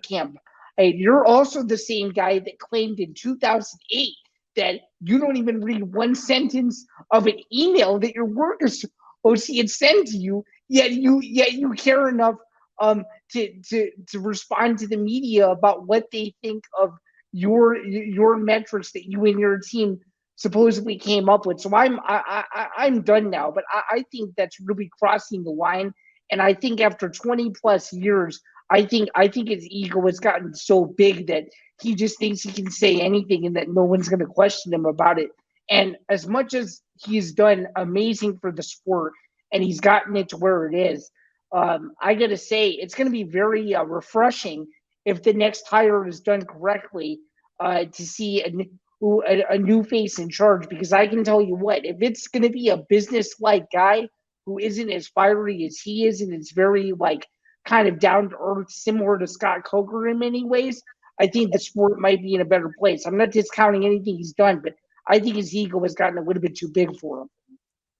can't. Hey, you're also the same guy that claimed in 2008 that you don't even read one sentence of an email that your work associate sent to you, yet you care enough to respond to the media about what they think of your metrics that you and your team supposedly came up with. So I'm done now, but I think that's really crossing the line. And I think after 20 plus years, I think his ego has gotten so big that he just thinks he can say anything and that no one's going to question him about it. And as much as he's done amazing for the sport and he's gotten it to where it is, I got to say it's going to be very refreshing if the next hire is done correctly to see a new face in charge. Because I can tell you what, if it's going to be a business-like guy who isn't as fiery as he is and is very like kind of down to earth, similar to Scott Coker in many ways, I think the sport might be in a better place. I'm not discounting anything he's done, but I think his ego has gotten a little bit too big for him.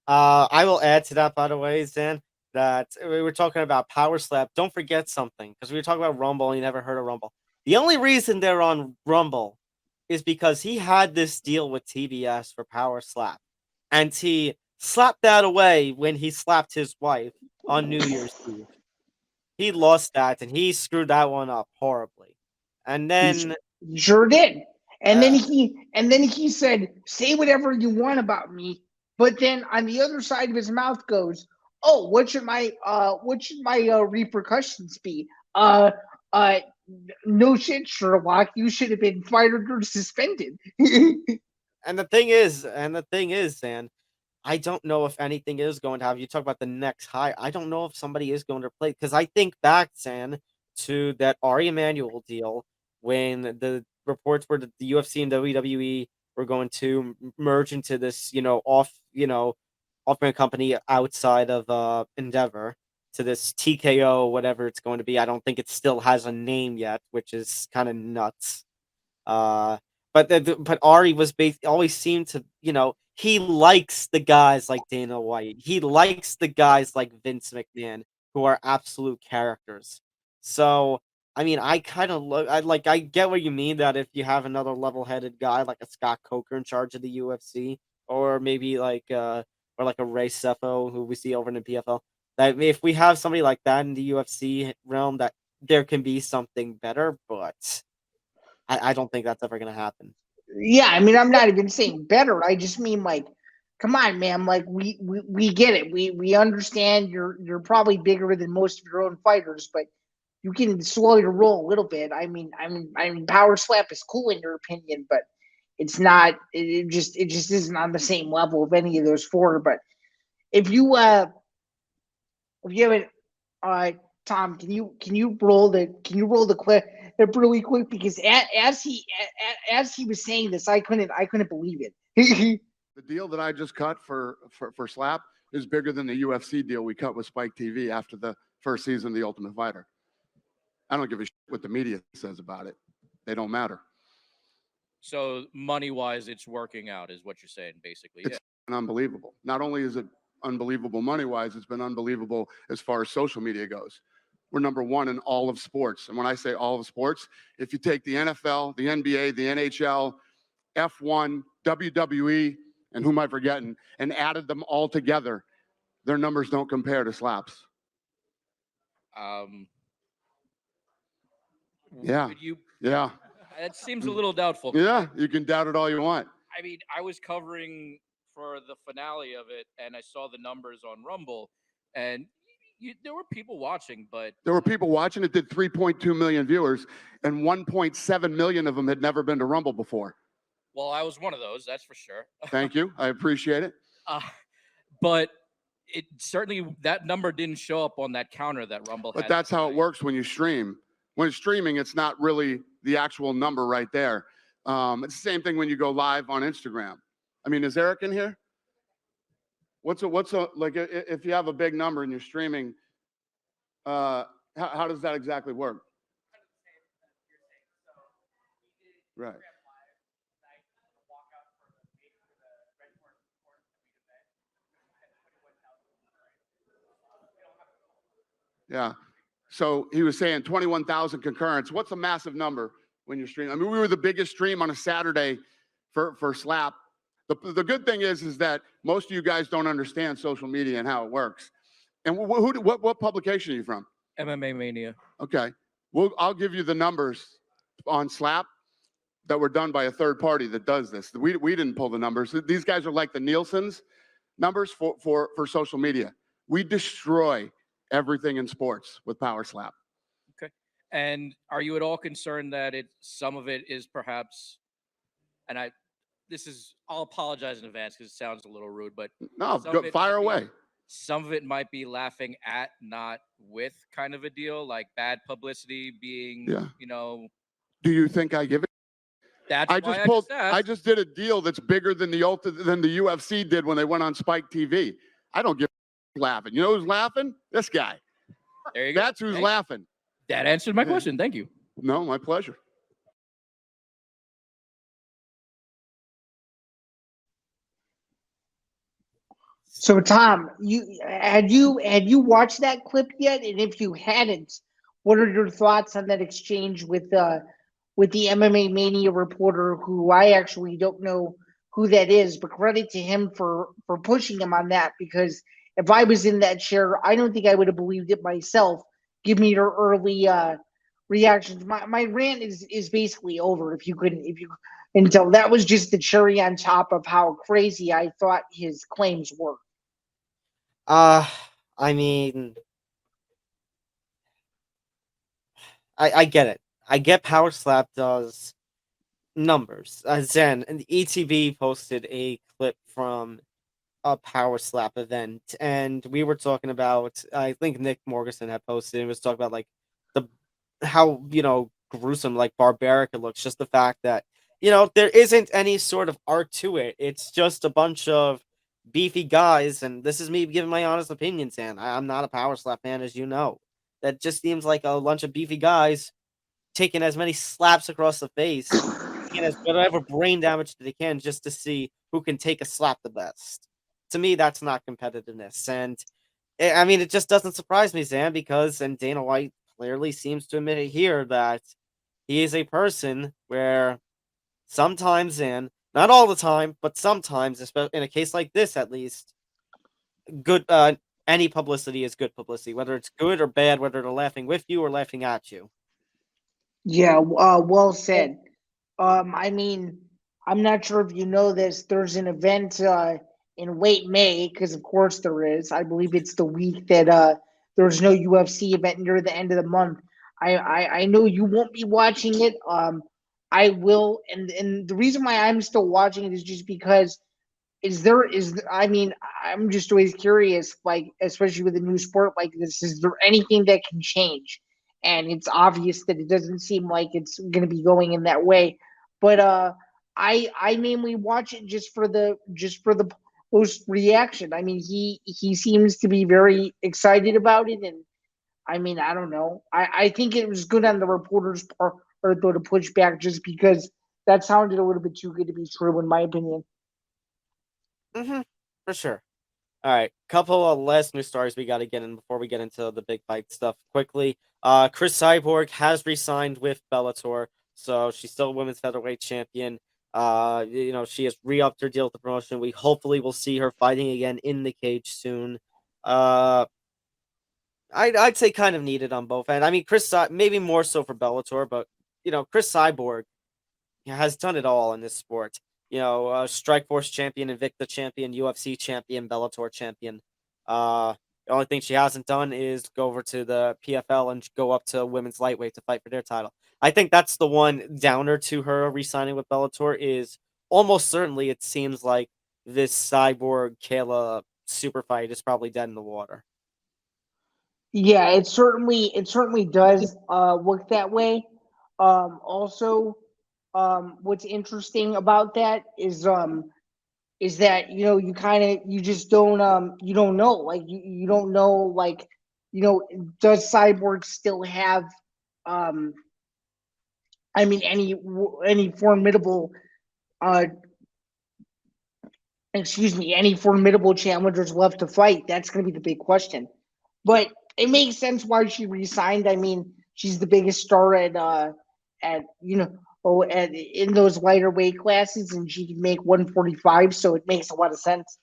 I will add to that, by the way, Zan, that we were talking about Power Slap. Don't forget something, because we were talking about Rumble and you never heard of Rumble. The only reason they're on Rumble is because he had this deal with TBS for Power Slap. And he slapped that away when he slapped his wife on New Year's Eve. He lost that, and he screwed that one up horribly. And then He sure did. And then uh, he said, "Say whatever you want about me," but then on the other side of his mouth goes, "Oh, what should my repercussions be? Uh, uh, no shit, Sherlock. You should have been fired or suspended." and the thing is, Zan, I don't know if anything is going to happen. You talk about the next high. I don't know if somebody is going to play, because I think back, Zan, to that Ari Emanuel deal when the reports were that the UFC and WWE were going to merge into this, off-brand company outside of Endeavor, to this TKO, whatever it's going to be. I don't think it still has a name yet, which is kind of nuts. Uh, but Ari always seemed to, he likes the guys like Dana White. He likes the guys like Vince McMahon, who are absolute characters. So, I mean, I kind of look, I get what you mean, that if you have another level-headed guy like a Scott Coker in charge of the UFC, or maybe or like a Ray Sefo, who we see over in the PFL, that if we have somebody like that in the UFC realm, that there can be something better, but I don't think that's ever going to happen. Yeah, I mean, I'm not even saying better. I just mean like, come on, man. Like we get it. We understand you're probably bigger than most of your own fighters, but you can slow your roll a little bit. I mean, Power Slap is cool in your opinion, but it's not. It just isn't on the same level of any of those four. But if you haven't, Tom, can you roll the clip really quick, because as he was saying this, I couldn't believe it. The deal that I just cut for Slap is bigger than the UFC deal we cut with Spike TV after the first season of The Ultimate Fighter. I don't give a shit what the media says about it. They don't matter. So money-wise, it's working out, is what you're saying, basically. It's unbelievable. Not only is it unbelievable money-wise, it's been unbelievable as far as social media goes. We're number one in all of sports. And when I say all of sports, if you take the NFL, the NBA, the NHL, F1, WWE, and who am I forgetting, and added them all together, their numbers don't compare to Slap's. Yeah. Yeah. It seems a little doubtful. Yeah, you can doubt it all you want. I mean, I was covering for the finale of it, and I saw the numbers on Rumble, and there were people watching, but there were people watching. It did 3.2 million viewers, and 1.7 million of them had never been to Rumble before. Well, I was one of those, that's for sure. Thank you. I appreciate it. But it certainly, that number didn't show up on that counter that Rumble had. But that's how it works when you stream. When it's streaming, it's not really the actual number right there. It's the same thing when you go live on Instagram. I mean, is Eric in here? What's a like if you have a big number and you're streaming, how does that exactly work? Right. Yeah. So he was saying 21,000 concurrents. What's a massive number when you're streaming? I mean, we were the biggest stream on a Saturday for Slap. The good thing is that most of you guys don't understand social media and how it works. And what publication are you from? MMA Mania. Okay. Well, I'll give you the numbers on Slap that were done by a third party that does this. We didn't pull the numbers. These guys are like the Nielsen's numbers for social media. We destroy everything in sports with Power Slap. Okay. And are you at all concerned that some of it is perhaps, and I'll apologize in advance because it sounds a little rude, but no, fire away. Some of it might be laughing at, not with, kind of a deal, like bad publicity being, Do you think I give it? That's I just did a deal that's bigger than the UFC did when they went on Spike TV. I don't give a laughing. You know who's laughing? This guy. There you go. That's who's laughing. That answered my question. Thank you. No, my pleasure. So Tom, had you watched that clip yet? And if you hadn't, what are your thoughts on that exchange with the MMA Mania reporter, who I actually don't know who that is, but credit to him for pushing him on that, because if I was in that chair, I don't think I would have believed it myself. Give me your early reactions. My rant is basically over. Until that was just the cherry on top of how crazy I thought his claims were. I mean, I get it. I get Power Slap does numbers. Zen and the ETV posted a clip from a Power Slap event, and we were talking about, I think Nick Morganson had posted, and was talking about like how gruesome, like barbaric it looks. Just the fact that there isn't any sort of art to it. It's just a bunch of beefy guys, and this is me giving my honest opinion, Sam. I'm not a Power Slap fan, as you know. That just seems like a bunch of beefy guys taking as many slaps across the face, taking as whatever brain damage that they can, just to see who can take a slap the best. To me, that's not competitiveness, and I mean, it just doesn't surprise me, Sam, because Dana White clearly seems to admit it here that he is a person where sometimes, and not all the time, but sometimes, especially in a case like this, at least, good. Any publicity is good publicity, whether it's good or bad, whether they're laughing with you or laughing at you. Yeah, well said. I mean, I'm not sure if you know this. There's an event in late May, because of course there is. I believe it's the week that there's no UFC event near the end of the month. I know you won't be watching it. I will, and the reason why I'm still watching it is just because I mean, I'm just always curious, like, especially with a new sport like this, is there anything that can change? And it's obvious that it doesn't seem like it's going to be going in that way. But I mainly watch it just for the post reaction. I mean, he seems to be very excited about it, and I mean, I don't know. I think it was good on the reporter's part though to push back, just because that sounded a little bit too good to be true, in my opinion. For sure. All right, couple of last news stories we got to get in before we get into the big fight stuff quickly. Cris Cyborg has re-signed with Bellator, so she's still women's featherweight champion. She has re-upped her deal with the promotion. We hopefully will see her fighting again in the cage soon. I'd say kind of needed on both ends. I mean, maybe more so for Bellator, but Cris Cyborg has done it all in this sport. Strikeforce champion, Invicta champion, UFC champion, Bellator champion. The only thing she hasn't done is go over to the PFL and go up to women's lightweight to fight for their title. I think that's the one downer to her re-signing with Bellator, is almost certainly it seems like this Cyborg Kayla super fight is probably dead in the water. Yeah, it certainly does look that way. Also, what's interesting about that is that you just don't you don't know, like you don't know, like does Cyborg still have I mean any formidable any formidable challengers left to fight? That's going to be the big question. But it makes sense why she resigned. I mean, she's the biggest star at in those lighter weight classes, and she can make 145, so it makes a lot of sense.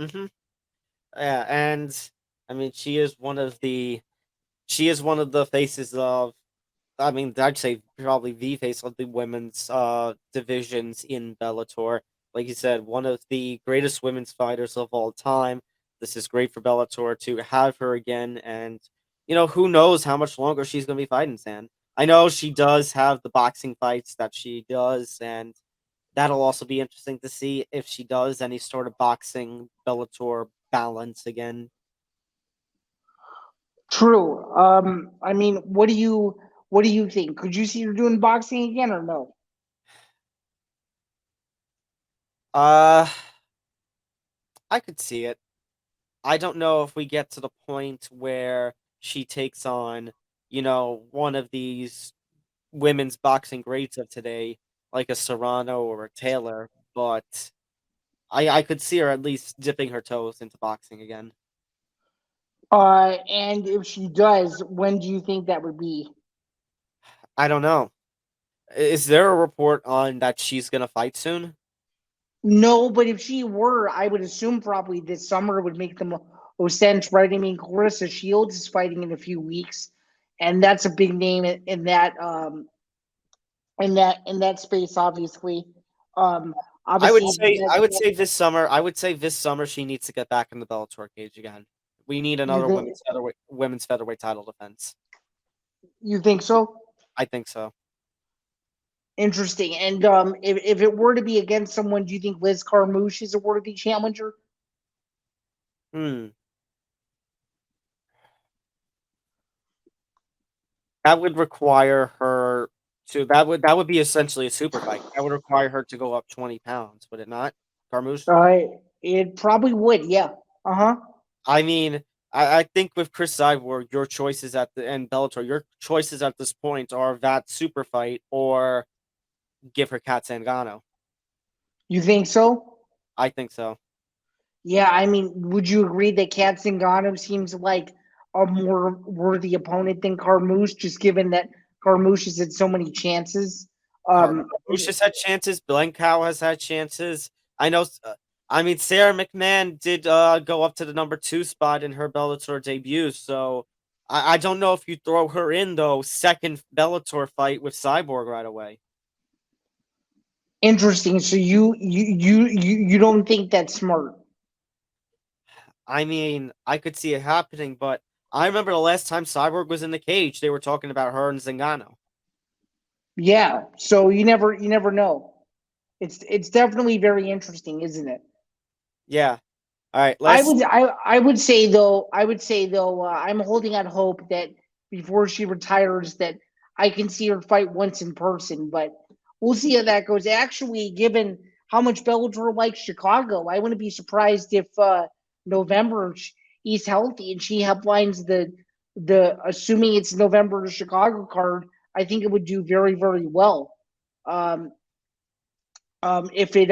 Mm-hmm. Yeah, and I mean, she is one of the faces of. I mean, I'd say probably the face of the women's divisions in Bellator. Like you said, one of the greatest women's fighters of all time. This is great for Bellator to have her again, and who knows how much longer she's going to be fighting, San. I know she does have the boxing fights that she does, and that'll also be interesting to see if she does any sort of boxing Bellator balance again. True. I mean, what do you think? Could you see her doing boxing again or no? Uh, I could see it. I don't know if we get to the point where she takes on, one of these women's boxing greats of today, like a Serrano or a Taylor, but I could see her at least dipping her toes into boxing again. And if she does, when do you think that would be? I don't know. Is there a report on that she's gonna fight soon? No, but if she were, I would assume probably this summer would make the most sense, right? I mean, Clarissa Shields is fighting in a few weeks, and that's a big name in that space, obviously. Obviously, I would say this summer. I would say this summer she needs to get back in the Bellator cage again. We need another women's featherweight title defense. You think so? I think so. Interesting. And if it were to be against someone, do you think Liz Carmouche is a worthy challenger? That would require her to. That would be essentially a super fight. That would require her to go up 20 pounds, would it not, Carmouche? It probably would. Yeah. Uh-huh. I mean, I think with Cris Cyborg, your choices and Bellator, your choices at this point are that super fight or give her Cat Ngannou. You think so? I think so. Yeah, I mean, would you agree that Cat Zingano seems like a more worthy opponent than Carmouche, just given that Carmouche has had so many chances? Carmouche has had chances. Blencow has had chances. I know. I mean, Sarah McMahon did go up to the number 2 spot in her Bellator debut. So I don't know if you throw her in though second Bellator fight with Cyborg right away. Interesting. So you don't think that's smart? I mean, I could see it happening, but I remember the last time Cyborg was in the cage, they were talking about her and Zingano. Yeah. So you never know. It's definitely very interesting, isn't it? Yeah. All right. I would say though, I'm holding out hope that before she retires, that I can see her fight once in person. But we'll see how that goes. Actually, given how much Bellator likes Chicago, I wouldn't be surprised if November he's healthy and she headlines the assuming it's November Chicago card. I think it would do very very well. If it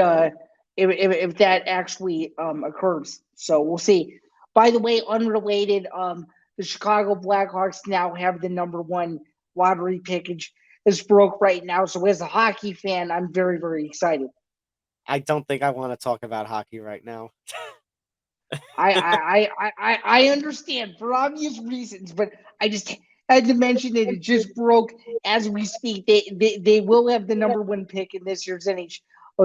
if that actually occurs. So we'll see. By the way, unrelated, the Chicago Blackhawks now have the number 1 lottery package. It's broke right now. So as a hockey fan, I'm very, very excited. I don't think I want to talk about hockey right now. I understand for obvious reasons, but I just had to mention that it just broke as we speak. They will have the number 1 pick in this year's NHL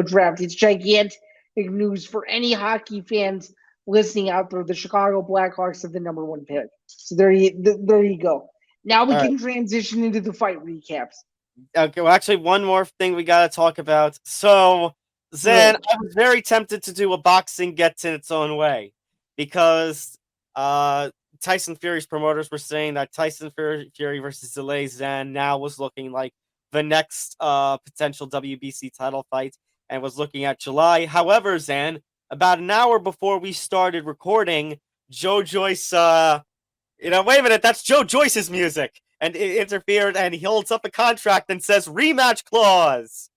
draft. It's gigantic news for any hockey fans listening out there. The Chicago Blackhawks have the number 1 pick. So there you go. Now we can transition into the fight recaps. Okay, well, actually, one more thing we got to talk about. So, Zan, I was very tempted to do a boxing gets in its own way because Tyson Fury's promoters were saying that Tyson Fury versus Zhilei Zhang now was looking like the next potential WBC title fight and was looking at July. However, Zan, about an hour before we started recording, Joyce, wait a minute, that's Joyce's music, and it interfered, and he holds up a contract and says rematch clause.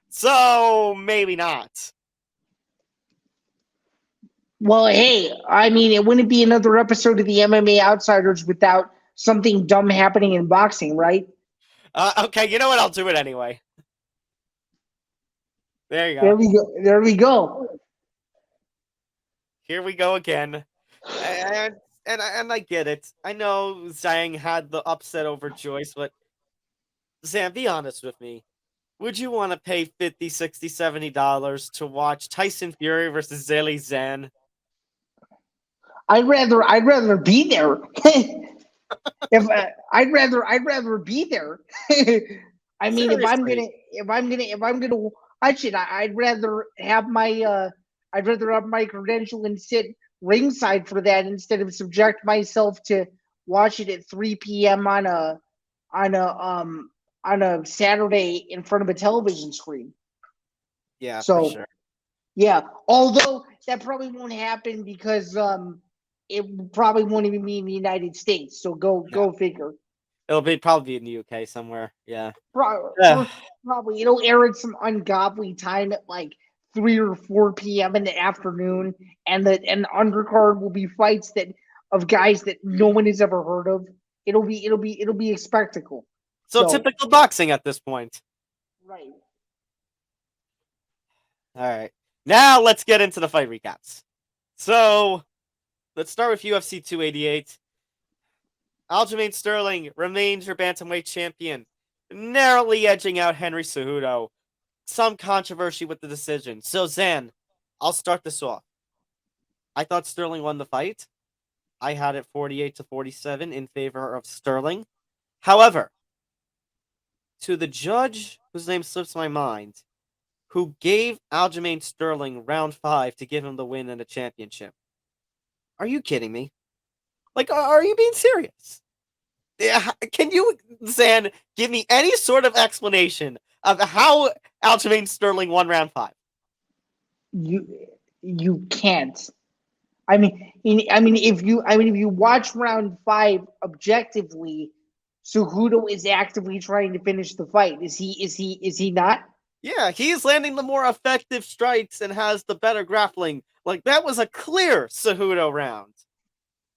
So maybe not. Well, hey, I mean, it wouldn't be another episode of the MMA Outsiders without something dumb happening in boxing, right? Okay, you know what? I'll do it anyway. There you There go. we go. There we go. Here we go again. And I get it. I know Zhang had the upset over Joyce, but Sam, be honest with me. Would you want to pay $50, $60, $70 to watch Tyson Fury versus Zhilei Zhang? I'd rather be there. I'd rather be there. I mean, Seriously. if I'm gonna watch it, I'd rather have my credential and sit ringside for that instead of subject myself to watch it at 3 p.m. on a on a Saturday in front of a television screen. Yeah, for So sure. yeah, although that probably won't happen because it probably won't even be in the United States. So go figure. It'll probably be in the UK somewhere. Yeah. Pro- Probably it'll air at some ungodly time at like 3 or 4 p.m. in the afternoon, and the undercard will be fights that of guys that no one has ever heard of. It'll be a spectacle. So So typical boxing at this point. right. All right. Now let's get into the fight recaps. So let's start with UFC 288. Aljamain Sterling remains your bantamweight champion, narrowly edging out Henry Cejudo. Some controversy with the decision. So Zan, I'll start this off. I thought Sterling won the fight. I had it 48-47 in favor of Sterling. However, to the judge whose name slips my mind, who gave Aljamain Sterling round 5 to give him the win and the championship. Are you kidding me? Like, are you being serious? Yeah, can you, Zan, give me any sort of explanation of how Aljamain Sterling won round 5? You can't. I mean, if you watch round 5 objectively, Cejudo is actively trying to finish the fight. Is he not? Yeah, he's landing the more effective strikes and has the better grappling. Like, that was a clear Cejudo round.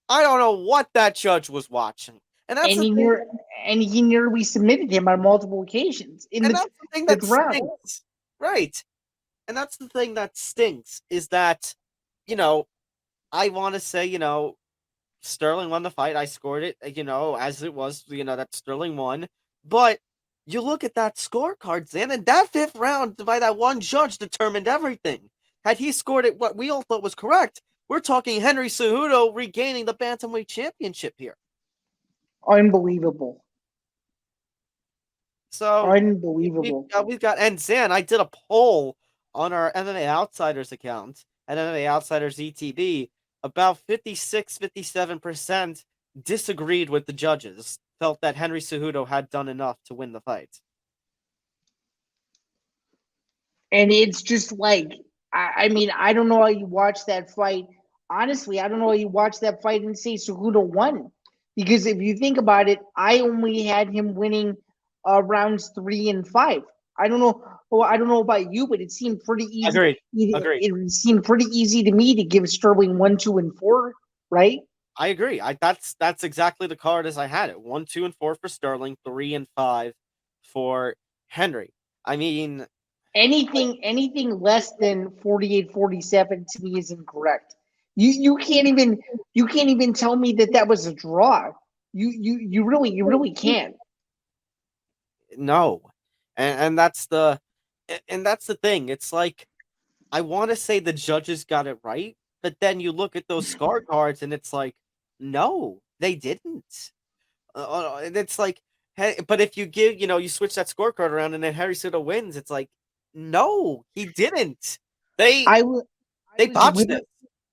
I don't know what that judge was watching. And that's And the thing. he nearly submitted him on multiple occasions in And the that's the thing that fifth round. stinks. Right. And that's the thing that stinks is that, I want to say, Sterling won the fight. I scored it, as it was, that Sterling won. But you look at that scorecard, Zan, and that 5th round by that one judge determined everything. Had he scored it what we all thought was correct, we're talking Henry Cejudo regaining the bantamweight championship here. Unbelievable. So Unbelievable. we've got, and Zan, I did a poll on our MMA Outsiders account at MMA Outsiders ETB. About 56-57% disagreed with the judges, felt that Henry Cejudo had done enough to win the fight. And it's just like, I mean, I don't know how you watch that fight. Honestly, I don't know how you watch that fight and say Cejudo won. Because if you think about it, I only had him winning rounds 3 and 5. I don't know. Well, I don't know about you, but it seemed pretty easy. Agreed. It seemed pretty easy to me to give Sterling 1, 2, and 4, right? I agree. That's exactly the card as I had it. 1, 2, and 4 for Sterling, 3 and 5 for Henry. I mean, anything less than 48-47 to me is incorrect. You can't even tell me that was a draw. You really can't. no. And that's the thing. It's like, I want to say the judges got it right, but then you look at those scorecards and it's like, no, they didn't. And it's like, hey, but if you give, you switch that scorecard around and then Harry Cejudo wins, it's like, no, he didn't. They botched it.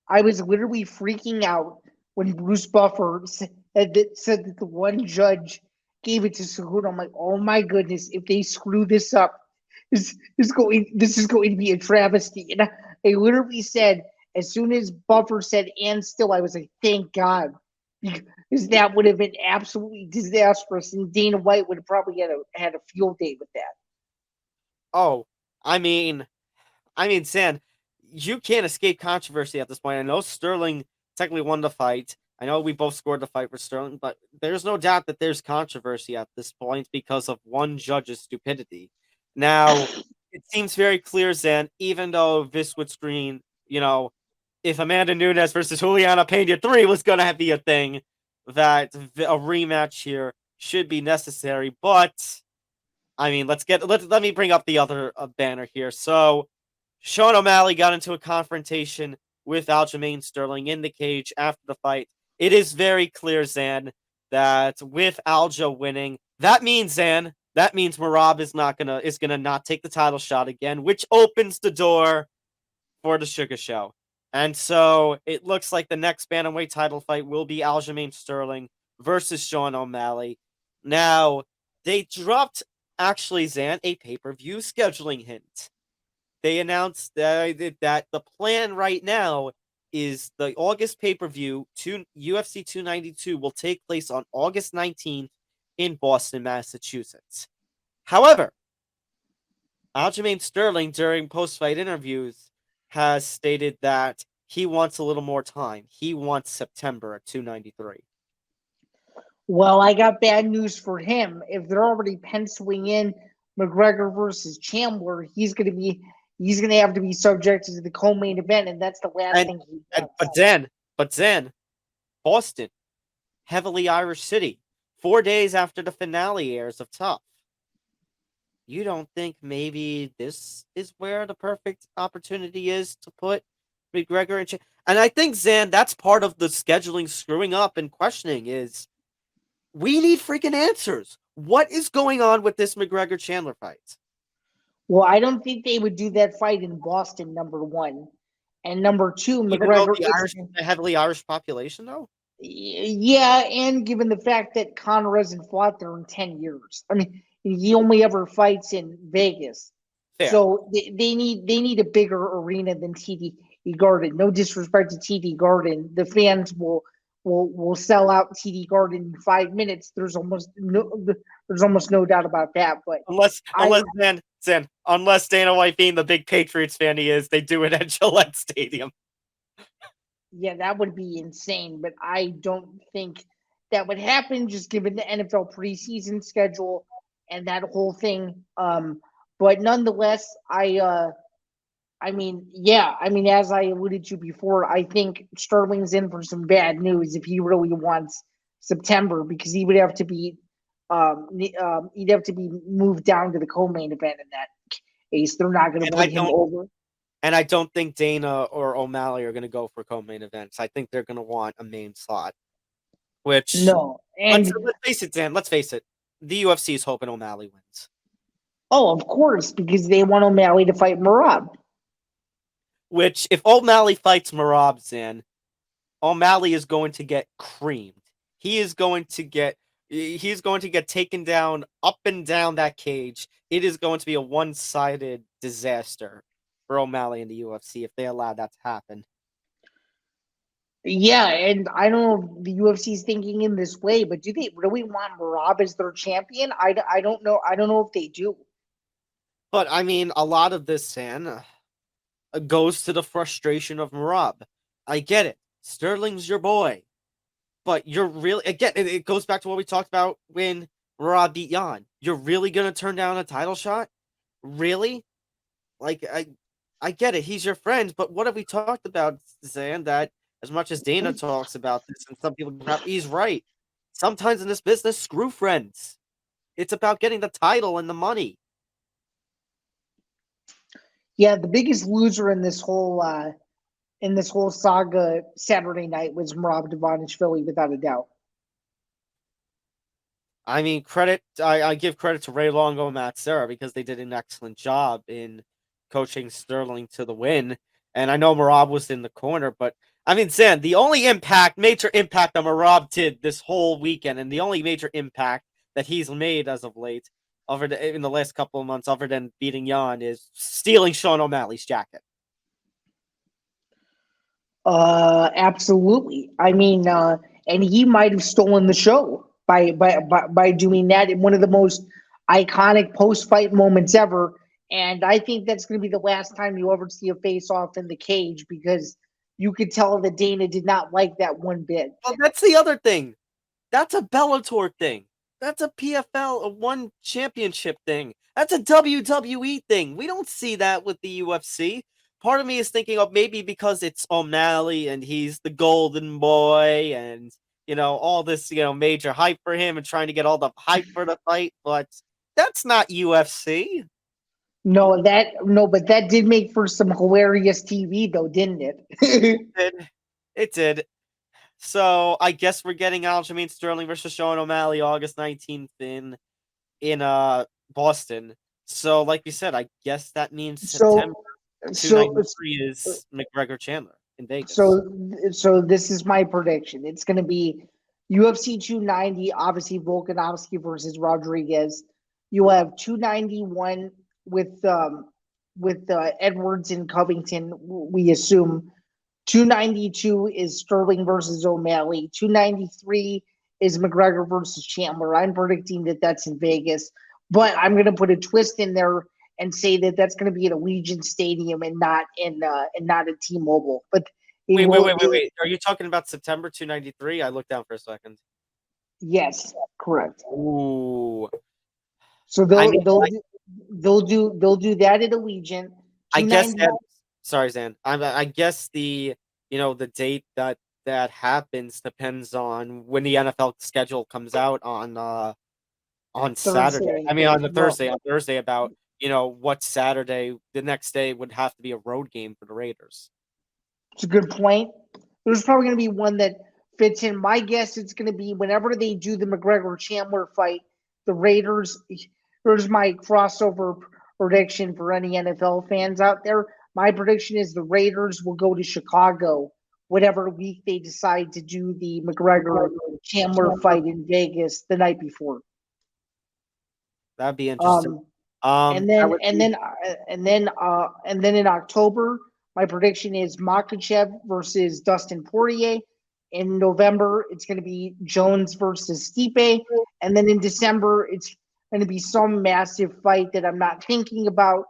I was literally freaking out when Bruce Buffer said that the one judge gave it to Cejudo. I'm like, oh my goodness, if they screw this up, this is going to be a travesty. And I literally said, as soon as Buffer said "and still," I was like, thank God, because that would have been absolutely disastrous, and Dana White would have probably had a field day with that. Oh, I mean, San, you can't escape controversy at this point. I know Sterling technically won the fight. I know we both scored the fight for Sterling, but there's no doubt that there's controversy at this point because of one judge's stupidity. Now, it seems very clear, Zan, even though this would screen, if Amanda Nunes versus Julianna Pena 3 was going to be a thing, that a rematch here should be necessary. But, I mean, let me bring up the other banner here. So, Sean O'Malley got into a confrontation with Aljamain Sterling in the cage after the fight. It is very clear, Zan, that with Alja winning, that means Merab is gonna not take the title shot again, which opens the door for the Sugar Show. And so it looks like the next bantamweight title fight will be Aljamain Sterling versus Sean O'Malley. Now, they dropped, actually, Zan, a pay-per-view scheduling hint. They announced that the plan right now is the August pay-per-view to UFC 292 will take place on August 19th in Boston, Massachusetts. However, Aljamain Sterling, during post-fight interviews, has stated that he wants a little more time. He wants September at 293. Well, I got bad news for him. If they're already penciling in McGregor versus Chandler, he's going to have to be subjected to the co-main event, and that's the last thing he does. But then, Boston, heavily Irish city, 4 days after the finale airs of Tough. You don't think maybe this is where the perfect opportunity is to put McGregor and And I think, Zan, that's part of the scheduling screwing up and questioning is we need freaking answers. What is going on with this McGregor-Chandler fight? Well, I don't think they would do that fight in Boston, number one. And number two, Even McGregor... the heavily Irish population, though? Yeah, and given the fact that Conor hasn't fought there in 10 years. I mean, he only ever fights in Vegas. Fair. So they need a bigger arena than TD Garden. No disrespect to TD Garden. The fans will sell out TD Garden in 5 minutes. There's almost no doubt about that. But unless Dana White, being the big Patriots fan he is, they do it at Gillette Stadium. Yeah, that would be insane. But I don't think that would happen, just given the NFL preseason schedule and that whole thing. But nonetheless, as I alluded to before, I think Sterling's in for some bad news if he really wants September, because he would have to be moved down to the co-main event in that case. They're not going to put him over. And I don't think Dana or O'Malley are going to go for co-main events. I think they're going to want a main slot. Which no, and let's face it, Dan. Let's face it. The UFC is hoping O'Malley wins. Oh, of course, because they want O'Malley to fight Merab. Which, if O'Malley fights Merab, Zan, O'Malley is going to get creamed. He's going to get taken down up and down that cage. It is going to be a one-sided disaster for O'Malley in the UFC if they allow that to happen. Yeah, and I don't know if the UFC is thinking in this way, but do they really want Merab as their champion? I don't know. I don't know if they do. But, I mean, a lot of this, Zan, goes to the frustration of Merab. I get it. Sterling's your boy. But you're really, again, it goes back to what we talked about when Merab beat Jan. You're really going to turn down a title shot? Really? Like, I get it. He's your friend, but what have we talked about, Zan, that as much as Dana talks about this, and some people, he's right. Sometimes in this business, screw friends. It's about getting the title and the money. Yeah, the biggest loser in this whole saga Saturday night was Merab Dvalishvili, without a doubt. I mean, I give credit to Ray Longo and Matt Serra because they did an excellent job in coaching Sterling to the win. And I know Merab was in the corner, but I mean, Zan, the only major impact that Merab did this whole weekend, and the only major impact that he's made as of late, in the last couple of months, other than beating Jan, is stealing Sean O'Malley's jacket. Absolutely. I mean, and he might have stolen the show by doing that in one of the most iconic post-fight moments ever. And I think that's going to be the last time you ever see a face-off in the cage because you could tell that Dana did not like that one bit. Well, that's the other thing. That's a Bellator thing. That's a PFL, a one championship thing. That's a WWE thing. We don't see that with the UFC. Part of me is thinking of maybe because it's O'Malley and he's the golden boy and, all this, major hype for him and trying to get all the hype for the fight, but that's not UFC. No, but that did make for some hilarious TV though, didn't it? It did. So I guess we're getting Aljamain Sterling versus Sean O'Malley August 19th in Boston. So like we said, I guess that means September 293 is McGregor Chandler in Vegas. So this is my prediction. It's going to be UFC 290, obviously Volkanovski versus Rodriguez. You have 291 with Edwards and Covington, we assume. 292 is Sterling versus O'Malley. 293 is McGregor versus Chandler. I'm predicting that that's in Vegas, but I'm going to put a twist in there and say that that's going to be at Allegiant Stadium and not at T-Mobile. But wait. Are you talking about September 293? I looked down for a second. Yes, correct. Ooh. So they'll do that at Allegiant. I guess sorry, Zan. I guess the date that happens depends on when the NFL schedule comes out on Saturday. I mean on the Thursday. On Thursday about what Saturday the next day would have to be a road game for the Raiders. It's a good point. There's probably going to be one that fits in. My guess it's going to be whenever they do the McGregor Chandler fight, the Raiders. Here's my crossover prediction for any NFL fans out there. My prediction is the Raiders will go to Chicago whatever week they decide to do the McGregor Chandler fight in Vegas the night before. That'd be interesting. And then in October, my prediction is Makhachev versus Dustin Poirier. In November, it's going to be Jones versus Stipe, and then in December, it's going to be some massive fight that I'm not thinking about.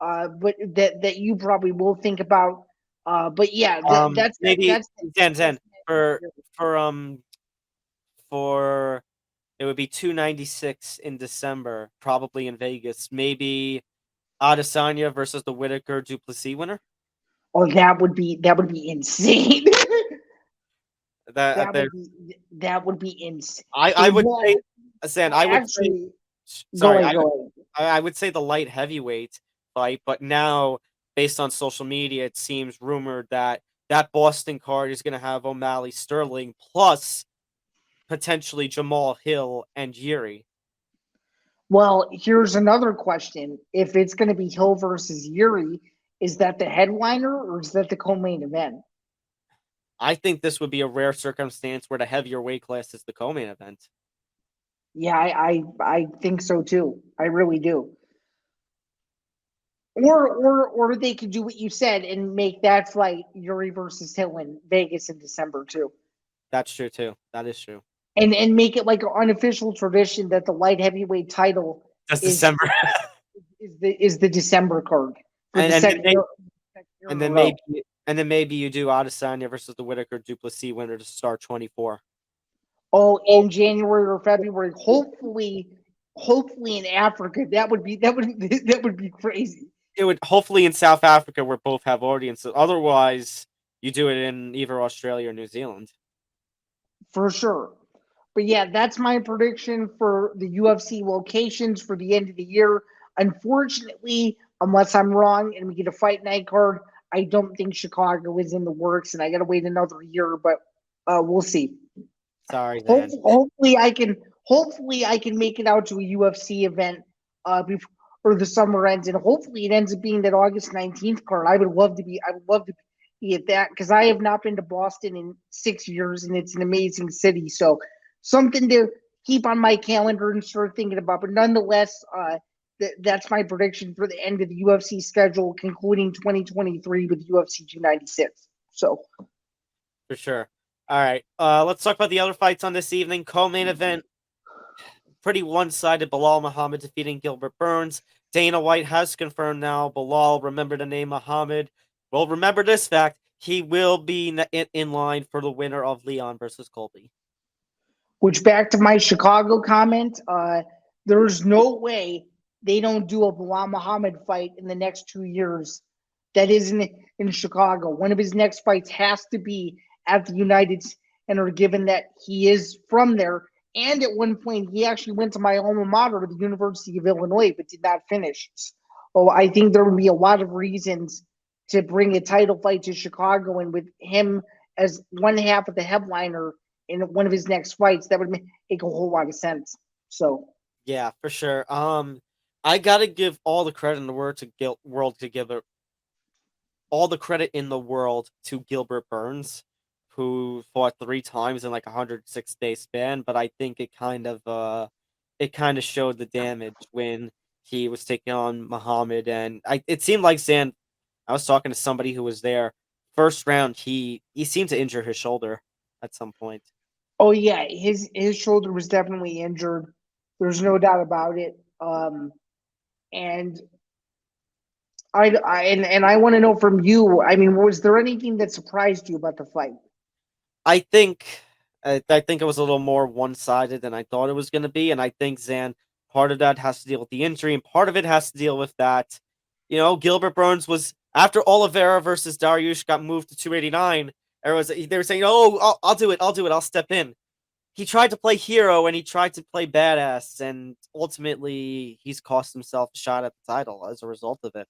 But that you probably will think about. But yeah, that's Zen for it would be 296 in December, probably in Vegas. Maybe Adesanya versus the Whitaker Duplessis winner. Oh, that would be insane. that would be insane. I would say, Zen. I would say. Sorry, I would say the light heavyweight fight, but now based on social media, it seems rumored that Boston card is going to have O'Malley Sterling plus potentially Jamal Hill and Yuri. Well, here's another question: if it's going to be Hill versus Yuri, is that the headliner or is that the co-main event? I think this would be a rare circumstance where the heavier weight class is the co-main event. Yeah, I think so too. I really do. Or they could do what you said and make that fight Yuri versus Hill in Vegas in December too. That's true too. That is true. And make it like an unofficial tradition that the light heavyweight title December is the December card. And then maybe you do Adesanya versus the Whitaker Duplessis winner to start 24. Oh, in January or February, hopefully in Africa. That would be crazy. It would hopefully in South Africa where both have audiences. Otherwise, you do it in either Australia or New Zealand. For sure. But yeah, that's my prediction for the UFC locations for the end of the year. Unfortunately, unless I'm wrong and we get a fight night card, I don't think Chicago is in the works, and I got to wait another year. But we'll see. Sorry, man. Hopefully I can make it out to a UFC event before the summer ends, and hopefully it ends up being that August 19th card. I would love to be at that because I have not been to Boston in 6 years, and it's an amazing city. So something to keep on my calendar and start thinking about. But nonetheless, that's my prediction for the end of the UFC schedule, concluding 2023 with UFC 296. So for sure. All right, let's talk about the other fights on this evening. Co-main event, pretty one-sided. Bilal Muhammad defeating Gilbert Burns. Dana White has confirmed now. Bilal, remember the name Muhammad. Well, remember this fact. He will be in line for the winner of Leon versus Colby. Which, back to my Chicago comment, there's no way they don't do a Bilal Muhammad fight in the next 2 years that isn't in Chicago. One of his next fights has to be at the United Center, given that he is from there. And at one point, he actually went to my alma mater, the University of Illinois, but did not finish. So I think there would be a lot of reasons to bring a title fight to Chicago, and with him as one half of the headliner in one of his next fights, that would make a whole lot of sense. So yeah, for sure. I gotta give all the credit in the world to Gilbert. All the credit in the world to Gilbert Burns, who fought 3 times in like a 106-day span. But I think it kind of showed the damage when he was taking on Muhammad, and it seemed like Zain. I was talking to somebody who was there. First round, he seemed to injure his shoulder at some point. oh yeah, his shoulder was definitely injured. There's no doubt about it. And I want to know from you. I mean, was there anything that surprised you about the fight? I think it was a little more one-sided than I thought it was going to be, and I think Zain, part of that has to deal with the injury, and part of it has to deal with that. Gilbert Burns was, after Oliveira versus Dariush got moved to 289. They were saying, "Oh, I'll do it. I'll step in." He tried to play hero and he tried to play badass, and ultimately he's cost himself a shot at the title as a result of it.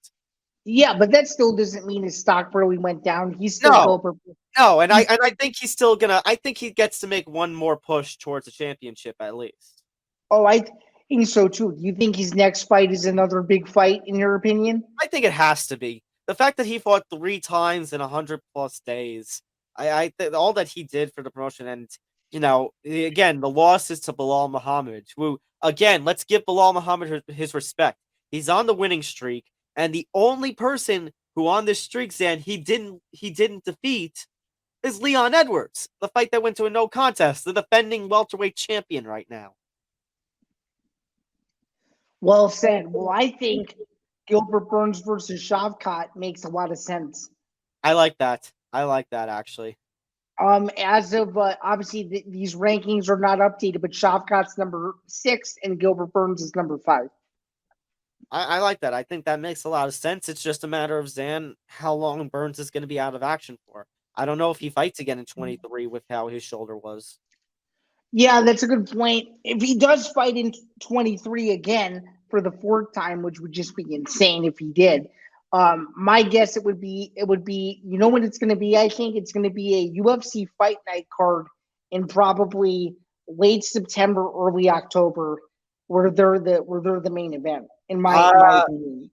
Yeah, but that still doesn't mean his stock really went down. He's still No, and I think he's still gonna. I think he gets to make one more push towards a championship at least. Oh, I think so too. Do you think his next fight is another big fight, in your opinion? I think it has to be. The fact that he fought 3 times in 100+ days, all that he did for the promotion, and again, the loss is to Bilal Muhammad, who, again, let's give Bilal Muhammad his respect. He's on the winning streak, and the only person who on this streak, Zain, he didn't defeat is Leon Edwards, the fight that went to a no contest, the defending welterweight champion right now. Well said. Well, I think Gilbert Burns versus Shavkat makes a lot of sense. I like that. Actually. As of obviously these rankings are not updated, but Shavkat's number 6 and Gilbert Burns is number 5. I like that. I think that makes a lot of sense. It's just a matter of Zain, how long Burns is going to be out of action for. I don't know if he fights again in 23 with how his shoulder was. Yeah, that's a good point. If he does fight in 23 again for the 4th time, which would just be insane if he did, my guess it would be, you know what it's going to be? I think it's going to be a UFC Fight Night card in probably late September, early October, where they're the main event. In my opinion,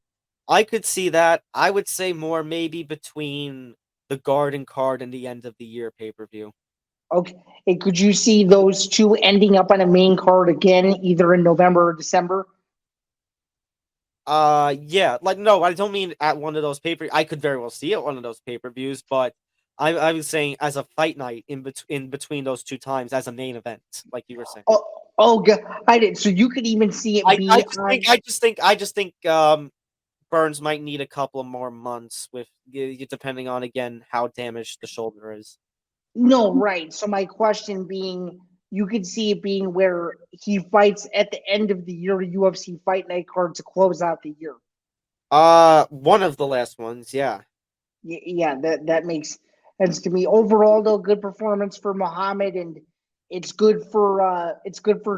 I could see that. I would say more maybe between the Garden card and the end of the year pay-per-view. Okay, could you see those two ending up on a main card again, either in November or December? Yeah, no, I don't mean at one of those I could very well see it one of those pay-per-views, but I was saying as a fight night in between those 2 times as a main event, like you were saying. Oh, God, I did. So you could even see it. I just think Burns might need a couple of more months with depending on again how damaged the shoulder is. No, right. So my question being, you could see it being where he fights at the end of the year UFC Fight Night card to close out the year. One of the last ones, yeah. Yeah, that makes sense to me. Overall, though, good performance for Muhammad, and it's good for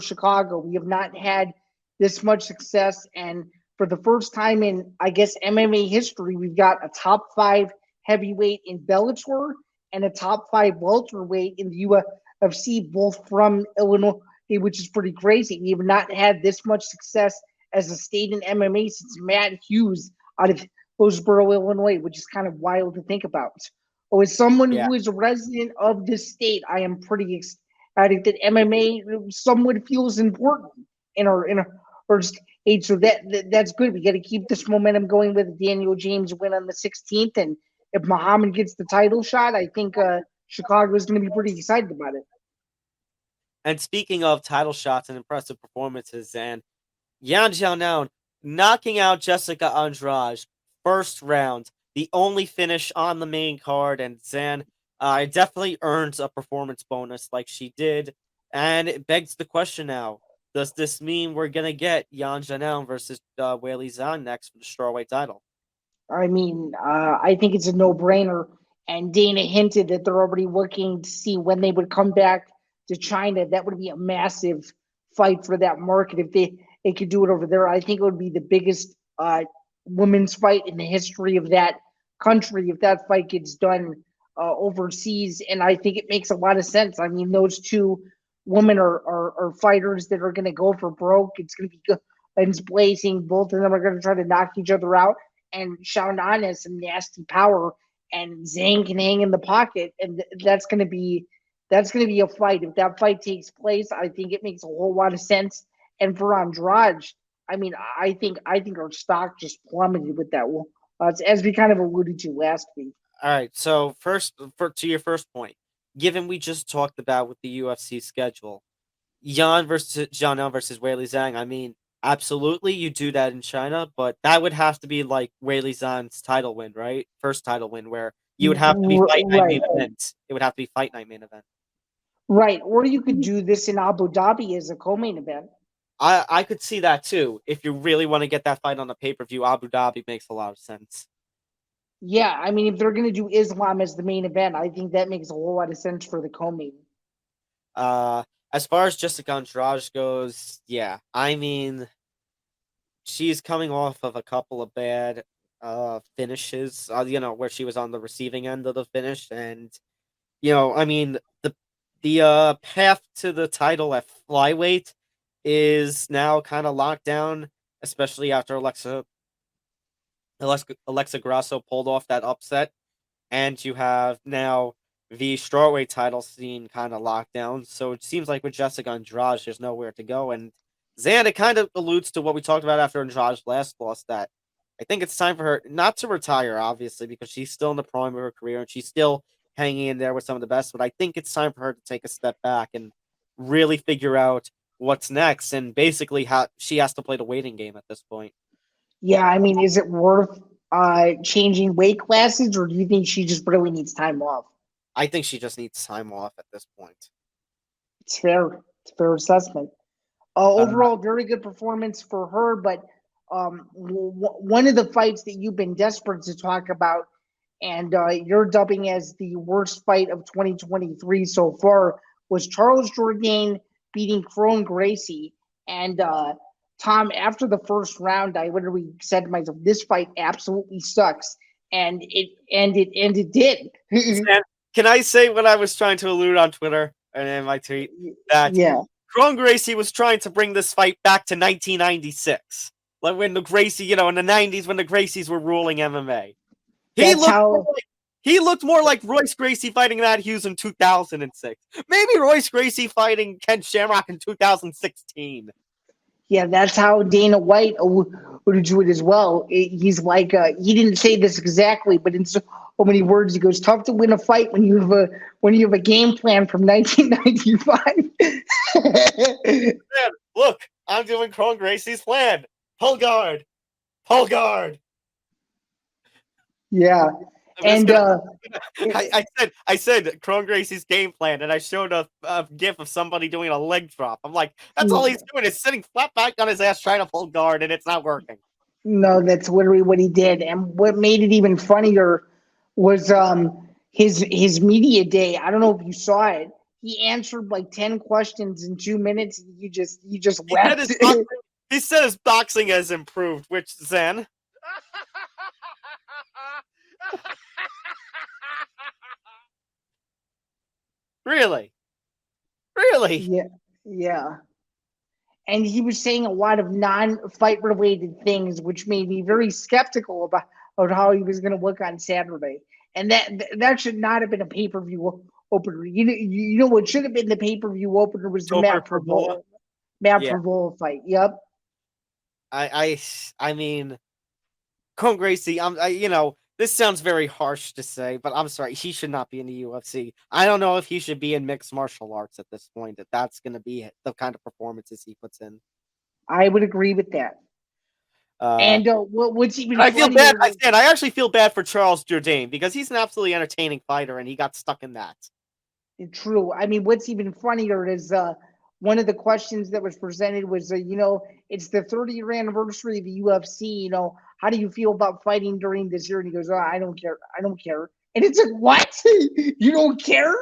Chicago. We have not had this much success, and for the first time in, I guess, MMA history, we've got a top 5 heavyweight in Bellator and a top 5 welterweight in the UFC, both from Illinois, which is pretty crazy. We have not had this much success as a state in MMA since Matt Hughes out of Hillsboro, Illinois, which is kind of wild to think about. Oh, as someone who is a resident of this state, I am pretty excited that MMA somewhat feels important in our state. So that's good. We got to keep this momentum going with Daniel James win on the 16th, and if Muhammad gets the title shot, I think Chicago is going to be pretty excited about it. And speaking of title shots and impressive performances, and Yan Xiaonan knocking out Jessica Andrade first round, the only finish on the main card, and Zan definitely earns a performance bonus like she did. And it begs the question now: does this mean we're gonna get Jan Janelle versus Zhilei Zhang next for the strawweight title? I mean, I think it's a no-brainer. And Dana hinted that they're already working to see when they would come back to China. That would be a massive fight for that market if they could do it over there. I think it would be the biggest women's fight in the history of that country if that fight gets done overseas. And I think it makes a lot of sense. I mean, those two women are fighters that are going to go for broke. It's going to be guns blazing. Both of them are going to try to knock each other out. And Shaonan has some nasty power, and Zain can hang in the pocket, and that's going to be a fight. If that fight takes place, I think it makes a whole lot of sense. And for Andrade, I mean, I think her stock just plummeted with that one, as we kind of alluded to last week. All right. So to your first point, given we just talked about with the UFC schedule, Jan versus Weili Zhang. I mean, absolutely, you do that in China, but that would have to be like Weili Zhang's title win, right? First title win, where you would have to be fight night main event. It would have to be fight night main event. Right, or you could do this in Abu Dhabi as a co-main event. I could see that too. If you really want to get that fight on the pay-per-view, Abu Dhabi makes a lot of sense. Yeah, I mean, if they're going to do Islam as the main event, I think that makes a whole lot of sense for the co-main. As far as Jessica Andrade goes, yeah, I mean, she's coming off of a couple of bad finishes, where she was on the receiving end of the finish, and I mean, the path to the title at flyweight is now kind of locked down, especially after Alexa Grasso pulled off that upset, and you have now the strawweight title scene kind of locked down. So it seems like with Jessica Andrade, there's nowhere to go. And Zan, it kind of alludes to what we talked about after Andrade's last loss, that I think it's time for her not to retire, obviously, because she's still in the prime of her career and she's still hanging in there with some of the best. But I think it's time for her to take a step back and really figure out what's next. And basically, how she has to play the waiting game at this point. Yeah, I mean, is it worth changing weight classes, or do you think she just really needs time off? I think she just needs time off at this point. It's fair. It's a fair assessment. Overall, very good performance for her. But one of the fights that you've been desperate to talk about, and you're dubbing as the worst fight of 2023 so far, was Charles Jourdain beating Kron Gracie. And Tom, after the first round, I literally said to myself, "This fight absolutely sucks," and it did. Can I say what I was trying to allude on Twitter and in my tweet? That Kron Gracie was trying to bring this fight back to 1996, like when the Gracie, in the 90s when the Gracies were ruling MMA. He looked more like Royce Gracie fighting Matt Hughes in 2006. Maybe Royce Gracie fighting Ken Shamrock in 2016. Yeah, that's how Dana White would do it as well. He's like, he didn't say this exactly, but in so many words, he goes, "Tough to win a fight when you have a game plan from 1995." Man, look, I'm doing Kron Gracie's plan. Pull guard. Yeah. And I said Kron Gracie's game plan, and I showed a gif of somebody doing a leg drop. I'm like, that's all he's doing is sitting flat back on his ass trying to pull guard, and it's not working. No, that's literally what he did. And what made it even funnier was his media day. I don't know if you saw it. He answered like 10 questions in 2 minutes. And he just wept. He said his boxing has improved, which Zen. Really? Yeah. And he was saying a lot of non-fight related things, which made me very skeptical about how he was going to look on Saturday. And that should not have been a pay-per-view opener. You know what should have been the pay-per-view opener was the Matt Frevola fight. Yep. I mean, Kron Gracie, this sounds very harsh to say, but I'm sorry, he should not be in the UFC. I don't know if he should be in mixed martial arts at this point, if that's going to be the kind of performances he puts in. I would agree with that. And what's even I feel funnier bad. I actually feel bad for Charles Jourdain because he's an absolutely entertaining fighter, and he got stuck in that. True. I mean, what's even funnier is one of the questions that was presented was, it's the 30-year anniversary of the UFC. How do you feel about fighting during this year? And he goes, I don't care. I don't care. And it's like, what? You don't care?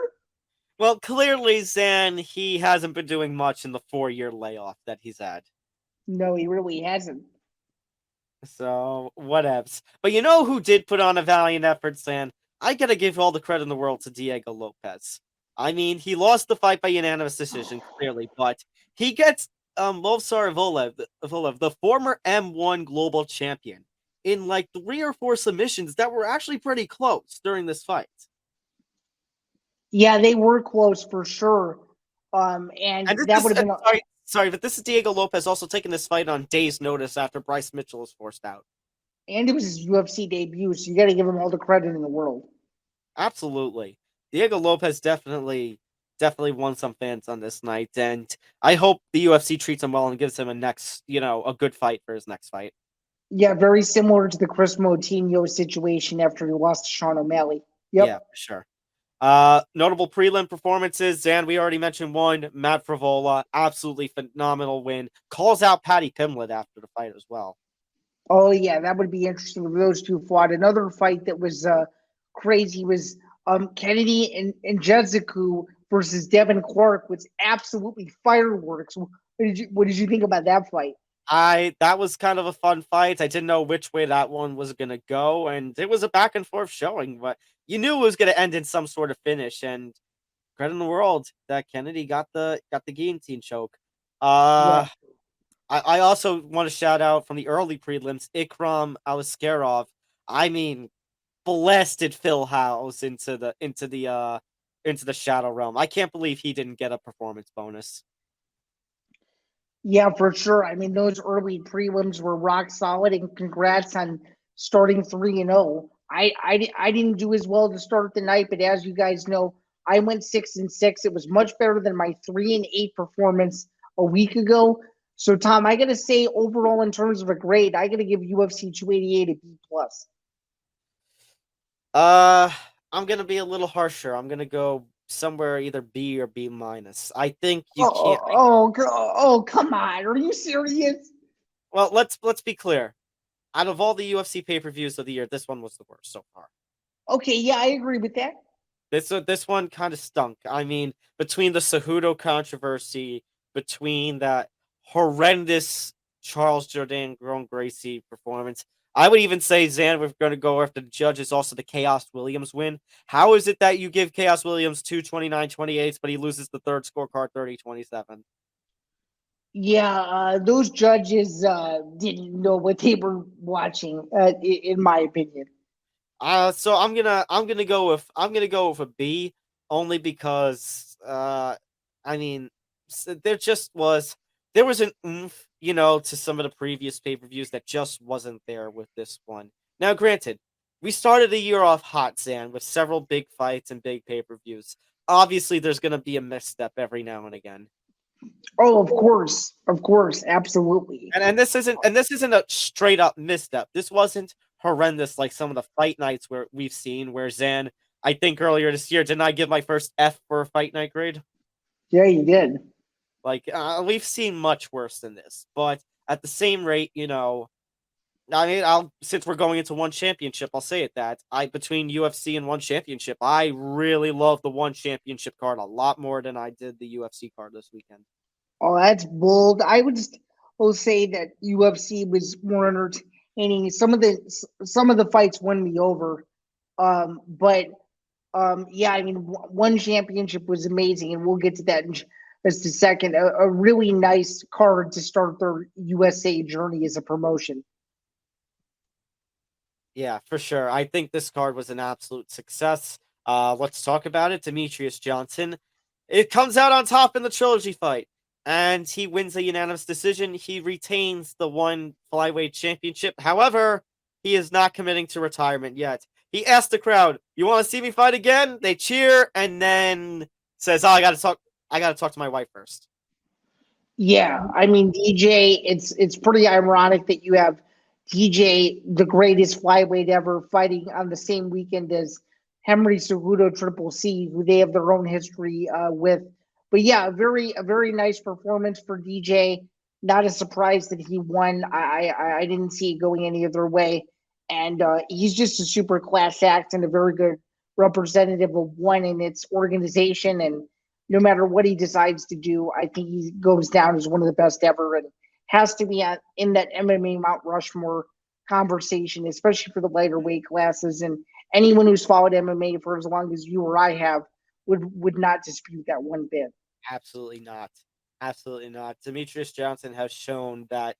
Well, clearly, Zain, he hasn't been doing much in the 4-year layoff that he's had. No, he really hasn't. So, whatevs. But you know who did put on a valiant effort, Zain? I gotta give all the credit in the world to Diego Lopez. I mean, he lost the fight by unanimous decision, clearly, but he gets Movsar Evloev, the former M1 global champion, in like 3 or 4 submissions that were actually pretty close during this fight. Yeah, they were close for sure. And that would have been sorry, but this is Diego Lopez also taking this fight on days' notice after Bryce Mitchell was forced out. And it was his UFC debut, so you got to give him all the credit in the world. Absolutely. Diego Lopez definitely won some fans on this night, and I hope the UFC treats him well and gives him a good fight for his next fight. Yeah, very similar to the Chris Moutinho situation after he lost to Sean O'Malley. Yep. Yeah, for sure. Notable prelim performances. Zain, we already mentioned one. Matt Frivola, absolutely phenomenal win. Calls out Paddy Pimblett after the fight as well. Oh yeah, that would be interesting if those two fought. Another fight that was crazy was Kennedy and Jeziku versus Devin Clark, was absolutely fireworks. What did you think about that fight? That was kind of a fun fight. I didn't know which way that one was gonna go, and it was a back and forth showing, but you knew it was gonna end in some sort of finish. And credit in the world that Kennedy got the guillotine choke. Yeah. I also want to shout out from the early prelims, Ikram Aliskerov. I mean, blasted Phil House into the Shadow Realm. I can't believe he didn't get a performance bonus. Yeah, for sure. I mean, those early prelims were rock solid, and congrats on starting 3-0. I didn't do as well to start the night, but as you guys know, I went 6-6. It was much better than my 3-8 performance a week ago. So, Tom, I gotta say, overall, in terms of a grade, I gotta give UFC 288 a B+. I'm gonna be a little harsher. I'm gonna go somewhere either B or B-. I think you can't. Oh, come on! Are you serious? Well, let's be clear. Out of all the UFC pay-per-views of the year, this one was the worst so far. Okay, yeah, I agree with that. This one kind of stunk. I mean, between the Cejudo controversy, between that horrendous Charles Jourdain Gracie performance, I would even say, Zain, we're going to go after the judges, also the Chaos Williams win. How is it that you give Chaos Williams 2 29-28s, but he loses the third scorecard 30-27? Yeah, those judges didn't know what they were watching, in my opinion. So I'm gonna go with a B, only because I mean there was an oomph, to some of the previous pay-per-views that just wasn't there with this one. Now, granted, we started the year off hot, Zain, with several big fights and big pay-per-views. Obviously, there's gonna be a misstep every now and again. Oh, of course, absolutely. And this isn't a straight up misstep. This wasn't horrendous like some of the fight nights where we've seen where Zain, I think earlier this year, didn't I give my first F for a fight night grade? Yeah, you did. Like, we've seen much worse than this, but at the same rate, I mean, since we're going into one championship, I'll say it that between UFC and one championship, I really love the one championship card a lot more than I did the UFC card this weekend. Oh, that's bold. I will say that UFC was more entertaining. Some of the fights won me over, but yeah, I mean, one championship was amazing, and we'll get to that in just a second. A really nice card to start their USA journey as a promotion. Yeah, for sure. I think this card was an absolute success. Let's talk about it. Demetrius Johnson. It comes out on top in the trilogy fight, and he wins a unanimous decision. He retains the one flyweight championship. However, he is not committing to retirement yet. He asked the crowd, "You want to see me fight again?" They cheer, and then says, "Oh, I got to talk to my wife first." Yeah, I mean, DJ, it's pretty ironic that you have DJ, the greatest flyweight ever, fighting on the same weekend as Henry Cejudo Triple C, who they have their own history with. But yeah, a very nice performance for DJ. Not a surprise that he won. I didn't see it going any other way, and he's just a super class act and a very good representative of one in its organization. And no matter what he decides to do, I think he goes down as one of the best ever, and has to be in that MMA Mount Rushmore conversation, especially for the lighter weight classes. And anyone who's followed MMA for as long as you or I have would not dispute that one bit. Absolutely not. Absolutely not. Demetrius Johnson has shown that,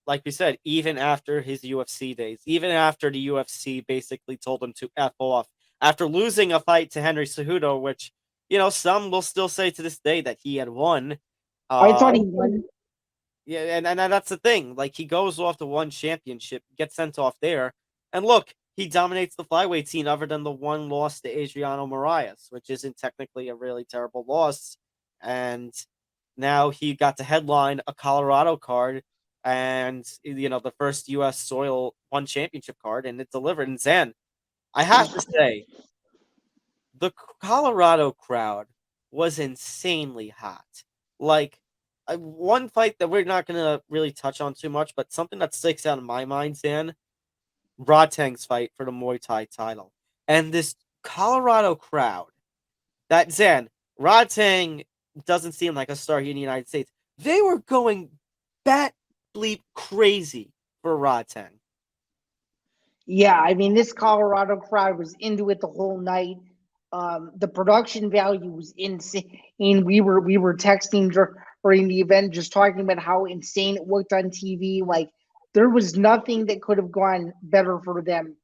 like we said, even after his UFC days, even after the UFC basically told him to F off, after losing a fight to Henry Cejudo, which, some will still say to this day that he had won. I thought he won. Yeah, and that's the thing. Like, he goes off to one championship, gets sent off there, and look, he dominates the flyweight scene other than the one loss to Adriano Moraes, which isn't technically a really terrible loss. And now he got to headline a Colorado card and, the first U.S. soil one championship card, and it delivered. And Zain, I have to say, the Colorado crowd was insanely hot. Like, one fight that we're not going to really touch on too much, but something that sticks out in my mind, Zain, Rodtang's fight for the Muay Thai title. And this Colorado crowd, that Zain, Rodtang doesn't seem like a star here in the United States. They were going bat bleep crazy for Rodtang. Yeah, I mean, this Colorado crowd was into it the whole night. The production value was insane. We were texting during the event, just talking about how insane it looked on TV. Like, there was nothing that could have gone better for them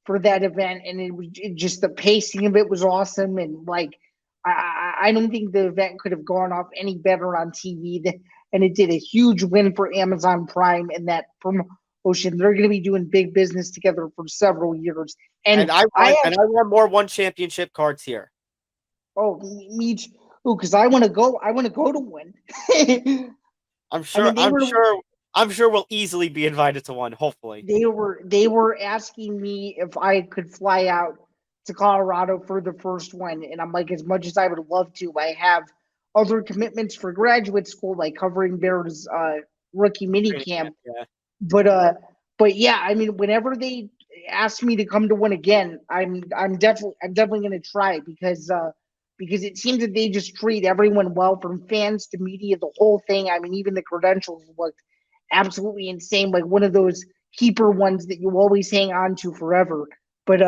for that event, and just the pacing of it was awesome. And like, I don't think the event could have gone off any better on TV. And it did a huge win for Amazon Prime and that promotion. They're going to be doing big business together for several years. And I want more one championship cards here. Oh, me too. Because I want to go. I want to go to one. I'm sure we'll easily be invited to one. Hopefully, they were asking me if I could fly out to Colorado for the first one, and I'm like, as much as I would love to, I have other commitments for graduate school, like covering Bears rookie mini camp. Yeah. But yeah, I mean, whenever they ask me to come to one again, I'm definitely going to try because it seems that they just treat everyone well, from fans to media, the whole thing. I mean, even the credentials looked absolutely insane, like one of those keeper ones that you always hang on to forever. But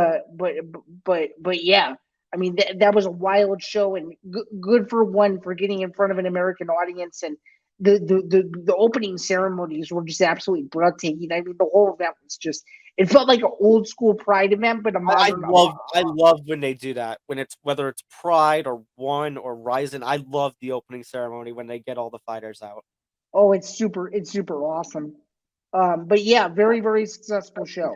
yeah, I mean, that was a wild show, and good for one for getting in front of an American audience. And the opening ceremonies were just absolutely breathtaking. I mean, the whole event was just, it felt like an old school Pride event, but a modern. I love when they do that. When it's, whether it's Pride or One or Ryzen, I love the opening ceremony when they get all the fighters out. Oh, it's super awesome. But yeah, very, very successful show.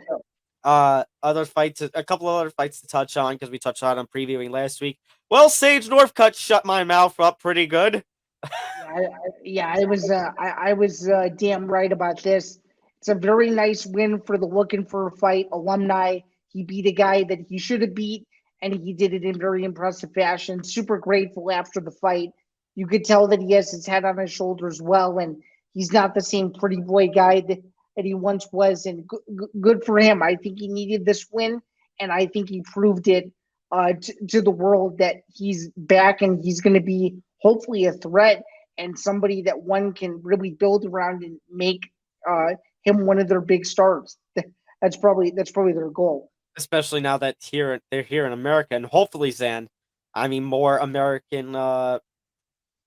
Other fights, a couple of other fights to touch on, because we touched on them previewing last week. Well, Sage Northcutt shut my mouth up pretty good. I was damn right about this. It's a very nice win for the looking for a fight alumni. He beat a guy that he should have beat, and he did it in very impressive fashion. Super grateful after the fight. You could tell that he has his head on his shoulders well, and he's not the same pretty boy guy that he once was. And good for him. I think he needed this win, and I think he proved it to the world that he's back, and he's going to be hopefully a threat and somebody that one can really build around and make him one of their big stars. That's probably their goal. Especially now that they're here in America, and hopefully, Zain, I mean, more American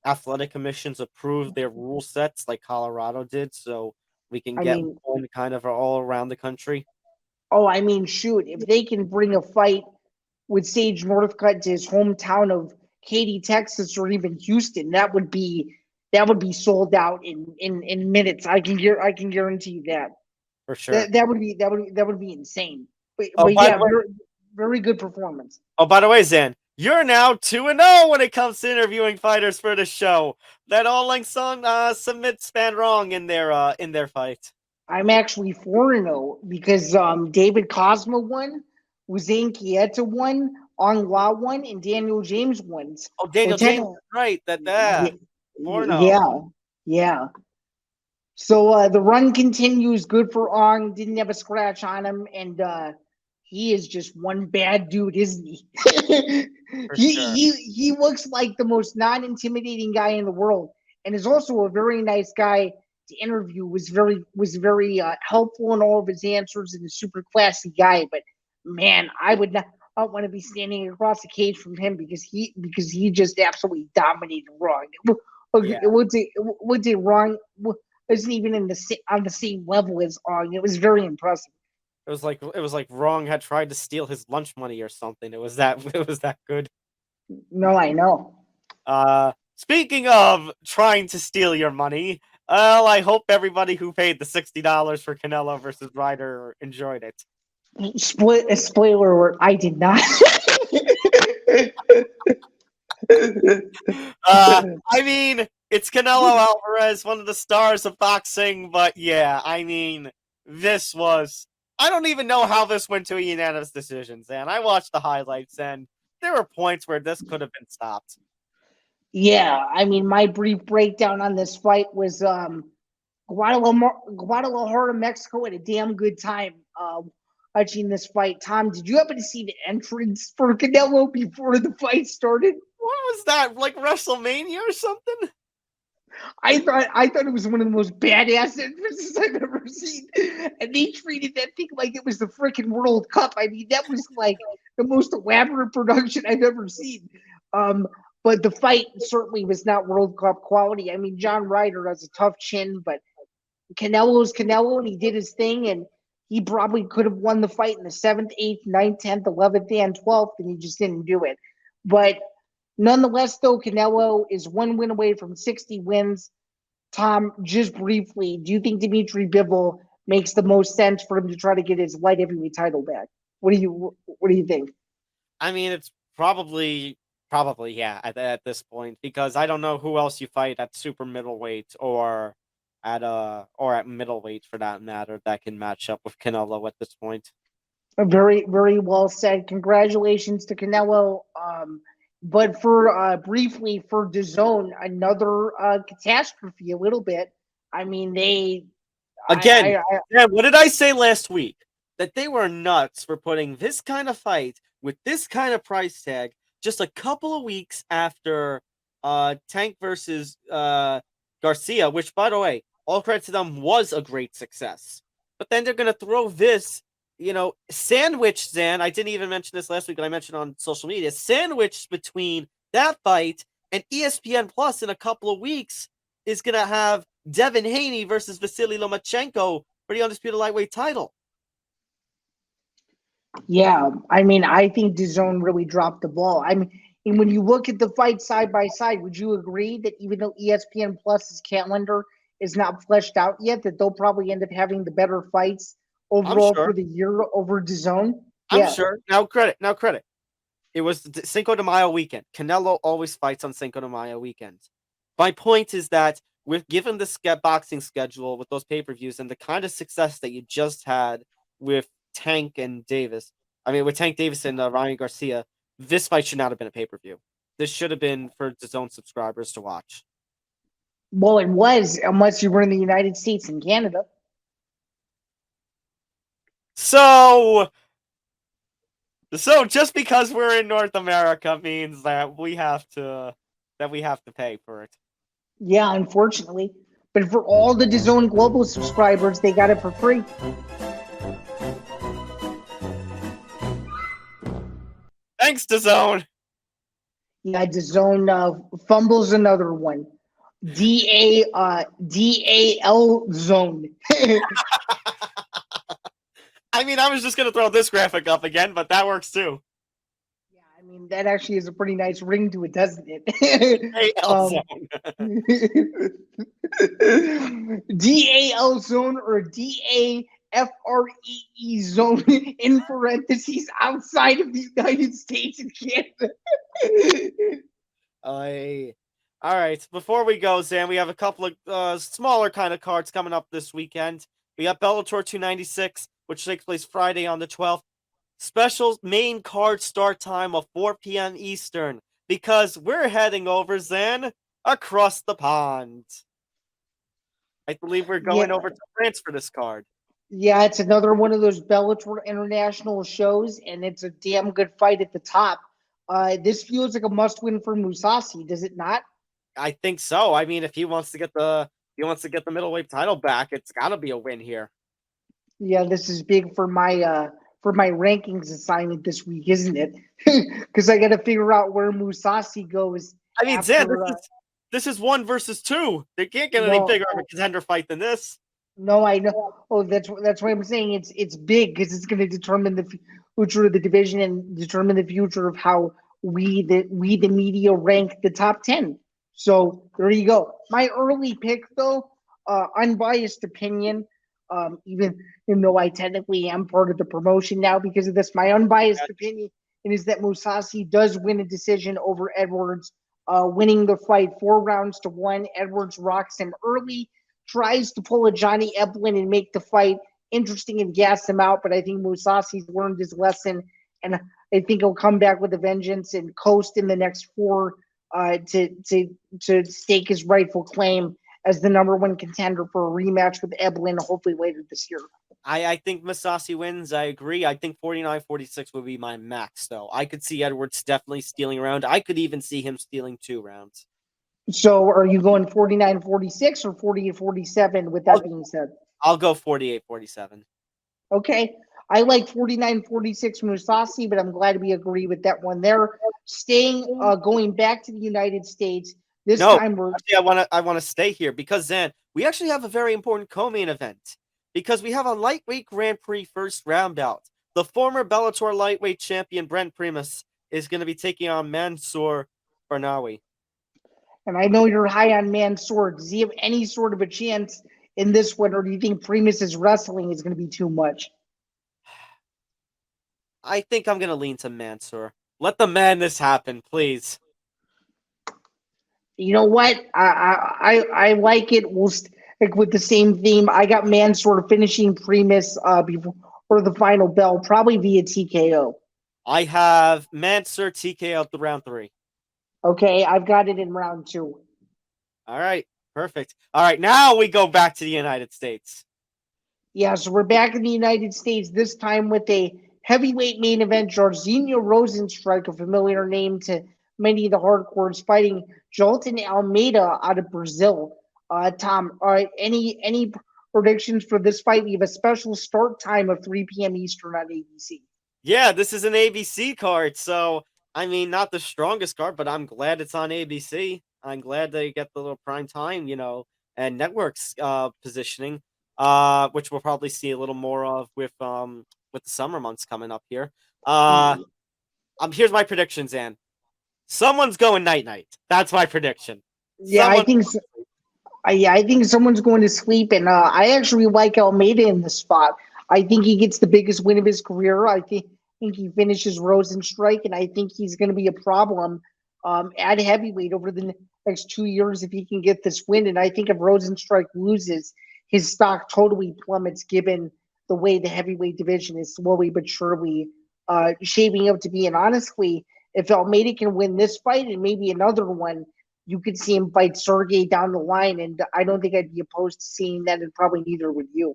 athletic commissions approve their rule sets like Colorado did, so we can get one kind of all around the country. Oh, I mean, shoot, if they can bring a fight with Sage Northcutt to his hometown of Katy, Texas, or even Houston, that would be sold out in minutes. I can guarantee you that. For sure. That would be insane. But yeah, very good performance. Oh, by the way, Zain, you're now 2-0 when it comes to interviewing fighters for the show. That All Lang Song submit Span wrong in their fight. I'm actually 4-0 because David Cosma won, Zain won, Ong La won, and Daniel James won. Oh, Daniel James, right? Yeah, 4-0. yeah. So the run continues. Good for Ong. Didn't have a scratch on him, and he is just one bad dude, isn't he? For he, sure. he looks like the most non-intimidating guy in the world, and is also a very nice guy to interview. Was very helpful in all of his answers, and a super classy guy. But man, I would not want to be standing across the cage from him because he just absolutely dominated Wrong. Yeah. Would say Wrong isn't even on the same level as Ong. It was very impressive. It was like Wrong had tried to steal his lunch money or something. It was that good. No, I know. Speaking of trying to steal your money, well, I hope everybody who paid the $60 for Canelo versus Ryder enjoyed it. Spoiler alert, I did not. I mean, it's Canelo Alvarez, one of the stars of boxing, but yeah, I mean, this was. I don't even know how this went to a unanimous decision, and I watched the highlights, and there were points where this could have been stopped. Yeah, I mean, my brief breakdown on this fight was Guadalajara, Mexico, had a damn good time watching this fight. Tom, did you happen to see the entrance for Canelo before the fight started? What was that? Like WrestleMania or something? I thought it was one of the most badass entrances I've ever seen, and they treated that thing like it was the freaking World Cup. I mean, that was like the most elaborate production I've ever seen. But the fight certainly was not World Cup quality. I mean, John Ryder has a tough chin, but Canelo's Canelo, and he did his thing, and he probably could have won the fight in the 7th, 8th, 9th, 10th, 11th, and 12th, and he just didn't do it. But nonetheless, though, Canelo is one win away from 60 wins. Tom, just briefly, do you think Dimitri Bivol makes the most sense for him to try to get his light heavyweight title back? What do you think? I mean, it's probably yeah at this point, because I don't know who else you fight at super middleweight or at middleweight for that matter that can match up with Canelo at this point. Very, very well said. Congratulations to Canelo. But for briefly for DAZN, another catastrophe a little bit. I mean, Again, what did I say last week? That they were nuts for putting this kind of fight with this kind of price tag just a couple of weeks after Tank versus Garcia, which, by the way, all credit to them, was a great success. But then they're going to throw this, sandwich, Zan. I didn't even mention this last week, but I mentioned on social media. Sandwich between that fight and ESPN Plus in a couple of weeks is going to have Devin Haney versus Vasily Lomachenko for the undisputed lightweight title. Yeah, I mean, I think DAZN really dropped the ball. I mean, and when you look at the fight side by side, would you agree that even though ESPN Plus's calendar is not fleshed out yet, that they'll probably end up having the better fights overall for the year over DAZN? I'm sure. Now credit. It was Cinco de Mayo weekend. Canelo always fights on Cinco de Mayo weekends. My point is that given the boxing schedule with those pay-per-views and the kind of success that you just had with Tank Davis and Ryan Garcia, this fight should not have been a pay-per-view. This should have been for DAZN subscribers to watch. Well, it was, unless you were in the United States and Canada. So just because we're in North America means that we have to pay for it. Yeah, unfortunately. But for all the DAZN Global subscribers, they got it for free. Thanks, DAZN. Yeah, DAZN fumbles another one. DAL zone. I mean, I was just going to throw this graphic up again, but that works too. Yeah, I mean, that actually is a pretty nice ring to it, doesn't it? DAL zone or DAFREE zone in parentheses outside of the United States and Canada. All right, before we go, Zan, we have a couple of smaller kind of cards coming up this weekend. We got Bellator 296, which takes place Friday on the 12th. Special main card start time of 4 p.m. Eastern, because we're heading over, Zan, across the pond. I believe we're going over to France for this card. Yeah, it's another one of those Bellator international shows, and it's a damn good fight at the top. This feels like a must-win for Mousasi, does it not? I think so. I mean, if he wants to get the middleweight title back, it's got to be a win here. Yeah, this is big for my rankings assignment this week, isn't it? Because I got to figure out where Mousasi goes. I mean, Zan, this is 1 versus 2. They can't get any bigger of a contender fight than this. No, I know. Oh, that's why I'm saying it's big, because it's going to determine the future of the division and determine the future of how we the media rank the top 10. So there you go. My early pick, though, unbiased opinion. Even though I technically am part of the promotion now because of this, my unbiased opinion is that Mousasi does win a decision over Edwards, winning the fight 4 rounds to 1. Edwards rocks him early, tries to pull a Johnny Eblin and make the fight interesting and gas him out, but I think Mousasi's learned his lesson, and I think he'll come back with a vengeance and coast in the next 4 to stake his rightful claim as the #1 contender for a rematch with Eblin, hopefully later this year. I think Mousasi wins. I agree. I think 49-46 would be my max, though. I could see Edwards definitely stealing a round. I could even see him stealing 2 rounds. So are you going 49-46 or 48-47 with that being said? I'll go 48-47. Okay. I like 49-46 Mousasi, but I'm glad we agree with that one there. Going back to the United States, time we're... Actually, I want to stay here because then we actually have a very important co-main event because we have a lightweight Grand Prix first round bout. The former Bellator lightweight champion Brent Primus is going to be taking on Mansour Barnawi. And I know you're high on Mansour. Does he have any sort of a chance in this one, or do you think Primus's wrestling is going to be too much? I think I'm going to lean to Mansour. Let the madness happen, please. You know what? I like it. We'll stick with the same theme. I got Mansour finishing Primus before the final bell, probably via TKO. I have Mansour TKO the round 3. Okay, I've got it in round 2. All right, perfect. All right, now we go back to the United States. Yeah, so we're back in the United States, this time with a heavyweight main event. Jairzinho Rozenstruik, a familiar name to many of the hardcores, fighting Jolton Almeida out of Brazil. Tom, any predictions for this fight? We have a special start time of 3 p.m. Eastern on ABC. Yeah, this is an ABC card, so I mean, not the strongest card, but I'm glad it's on ABC. I'm glad they get the little prime time, and networks positioning, which we'll probably see a little more of with the summer months coming up here. Here's my prediction, Zan. Someone's going night-night. That's my prediction. Yeah, I think so. I think someone's going to sleep, and I actually like Almeida in this spot. I think he gets the biggest win of his career. I think he finishes Rozenstruik, and I think he's going to be a problem at heavyweight over the next 2 years if he can get this win. And I think if Rozenstruik loses, his stock totally plummets given the way the heavyweight division is slowly but surely shaping up to be. And honestly, if Almeida can win this fight and maybe another one, you could see him fight Sergey down the line, and I don't think I'd be opposed to seeing that, and probably neither would you.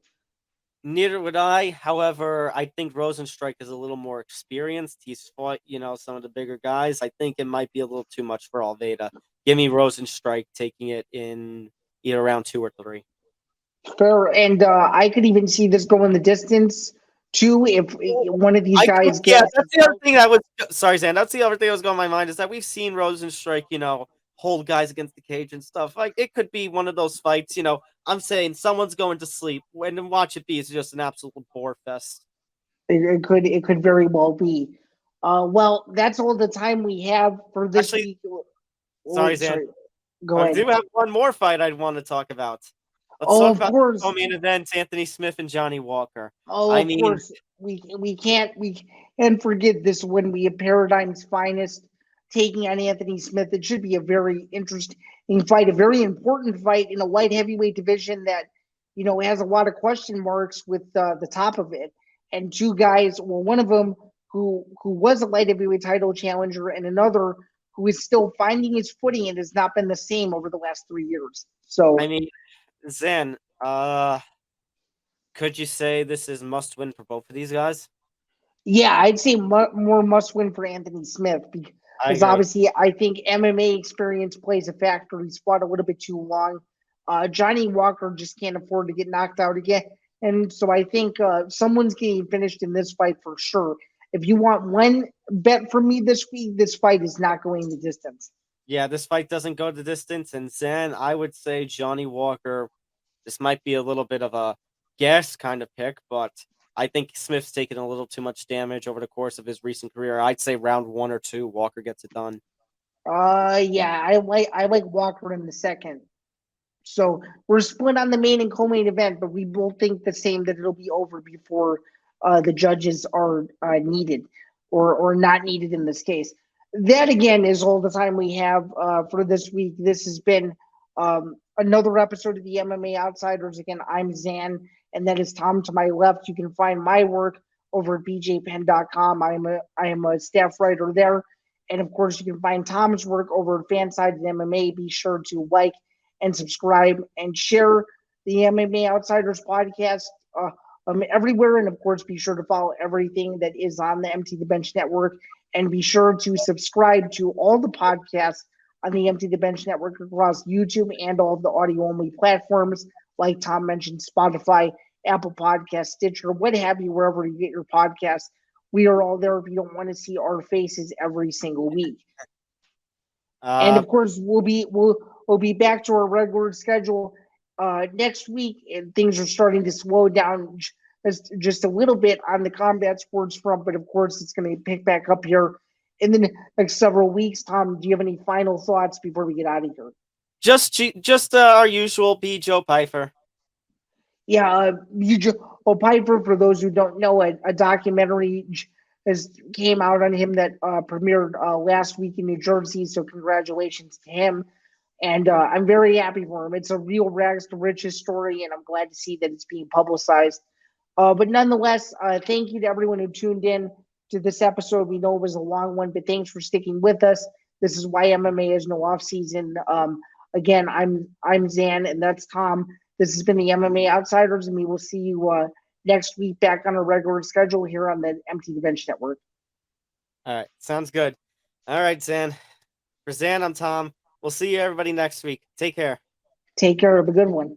Neither would I. However, I think Rozenstruik is a little more experienced. He's fought, some of the bigger guys. I think it might be a little too much for Almeida. Give me Rozenstruik taking it in either round 2 or 3. Fair, and I could even see this going the distance too if one of these guys gets. Yeah, that's the other thing that was. Sorry, Zan. That's the other thing that was going in my mind is that we've seen Rozenstruik, hold guys against the cage and stuff. Like it could be one of those fights. I'm saying someone's going to sleep when watch it be. It's just an absolute bore fest. It could very well be. Well, that's all the time we have for this week. Sorry, Zan. Go ahead. I do have one more fight I'd want to talk about. Let's talk about the main event: Anthony Smith and Johnny Walker. Of course, we can't forget this when we have Paradigm's finest taking on Anthony Smith. It should be a very interesting fight, a very important fight in a light heavyweight division that has a lot of question marks with the top of it. And two guys, well, one of them who was a light heavyweight title challenger, and another who is still finding his footing and has not been the same over the last 3 years. So I mean, Zen, could you say this is must win for both of these guys? yeah, I'd say more must win for Anthony Smith I because agree. obviously I think MMA experience plays a factor. He's fought a little bit too long. Johnny Walker just can't afford to get knocked out again. And so I think someone's getting finished in this fight for sure. If you want one bet from me this week, this fight is not going the distance. Yeah, this fight doesn't go the distance. And Zen, I would say Johnny Walker, this might be a little bit of a guess kind of pick, but I think Smith's taken a little too much damage over the course of his recent career. I'd say round 1 or 2, Walker gets it done. Yeah, I like Walker in the second. So we're split on the main and co-main event, but we both think the same, that it'll be over before the judges are needed or not needed in this case. That again is all the time we have for this week. This has been another episode of the MMA Outsiders. Again, I'm Zan, and that is Tom to my left. You can find my work over at bjpen.com. I am a staff writer there. And of course, you can find Tom's work over at Fansided MMA. Be sure to like and subscribe and share the MMA Outsiders podcast everywhere. And of course, be sure to follow everything that is on the Empty the Bench Network. And be sure to subscribe to all the podcasts on the Empty the Bench Network across YouTube and all of the audio-only platforms, like Tom mentioned, Spotify, Apple Podcasts, Stitcher, what have you, wherever you get your podcasts. We are all there if you don't want to see our faces every single week. And of course, we'll be back to our regular schedule next week, and things are starting to slow down just a little bit on the combat sports front. But of course, it's going to pick back up here in the next several weeks. Tom, do you have any final thoughts before we get out of here? Just our usual, be Joe Pyfer. Yeah, Piper, for those who don't know, a documentary came out on him that premiered last week in New Jersey. So congratulations to him. And I'm very happy for him. It's a real rags to riches story, and I'm glad to see that it's being publicized. But nonetheless, thank you to everyone who tuned in to this episode. We know it was a long one, but thanks for sticking with us. This is why MMA has no off season. Again, I'm Zan, and that's Tom. This has been the MMA Outsiders, and we will see you next week back on a regular schedule here on the Empty the Bench Network. All right, sounds good. All right, Zan. For Zan, I'm Tom. We'll see you everybody next week. Take care. Take care. Have a good one.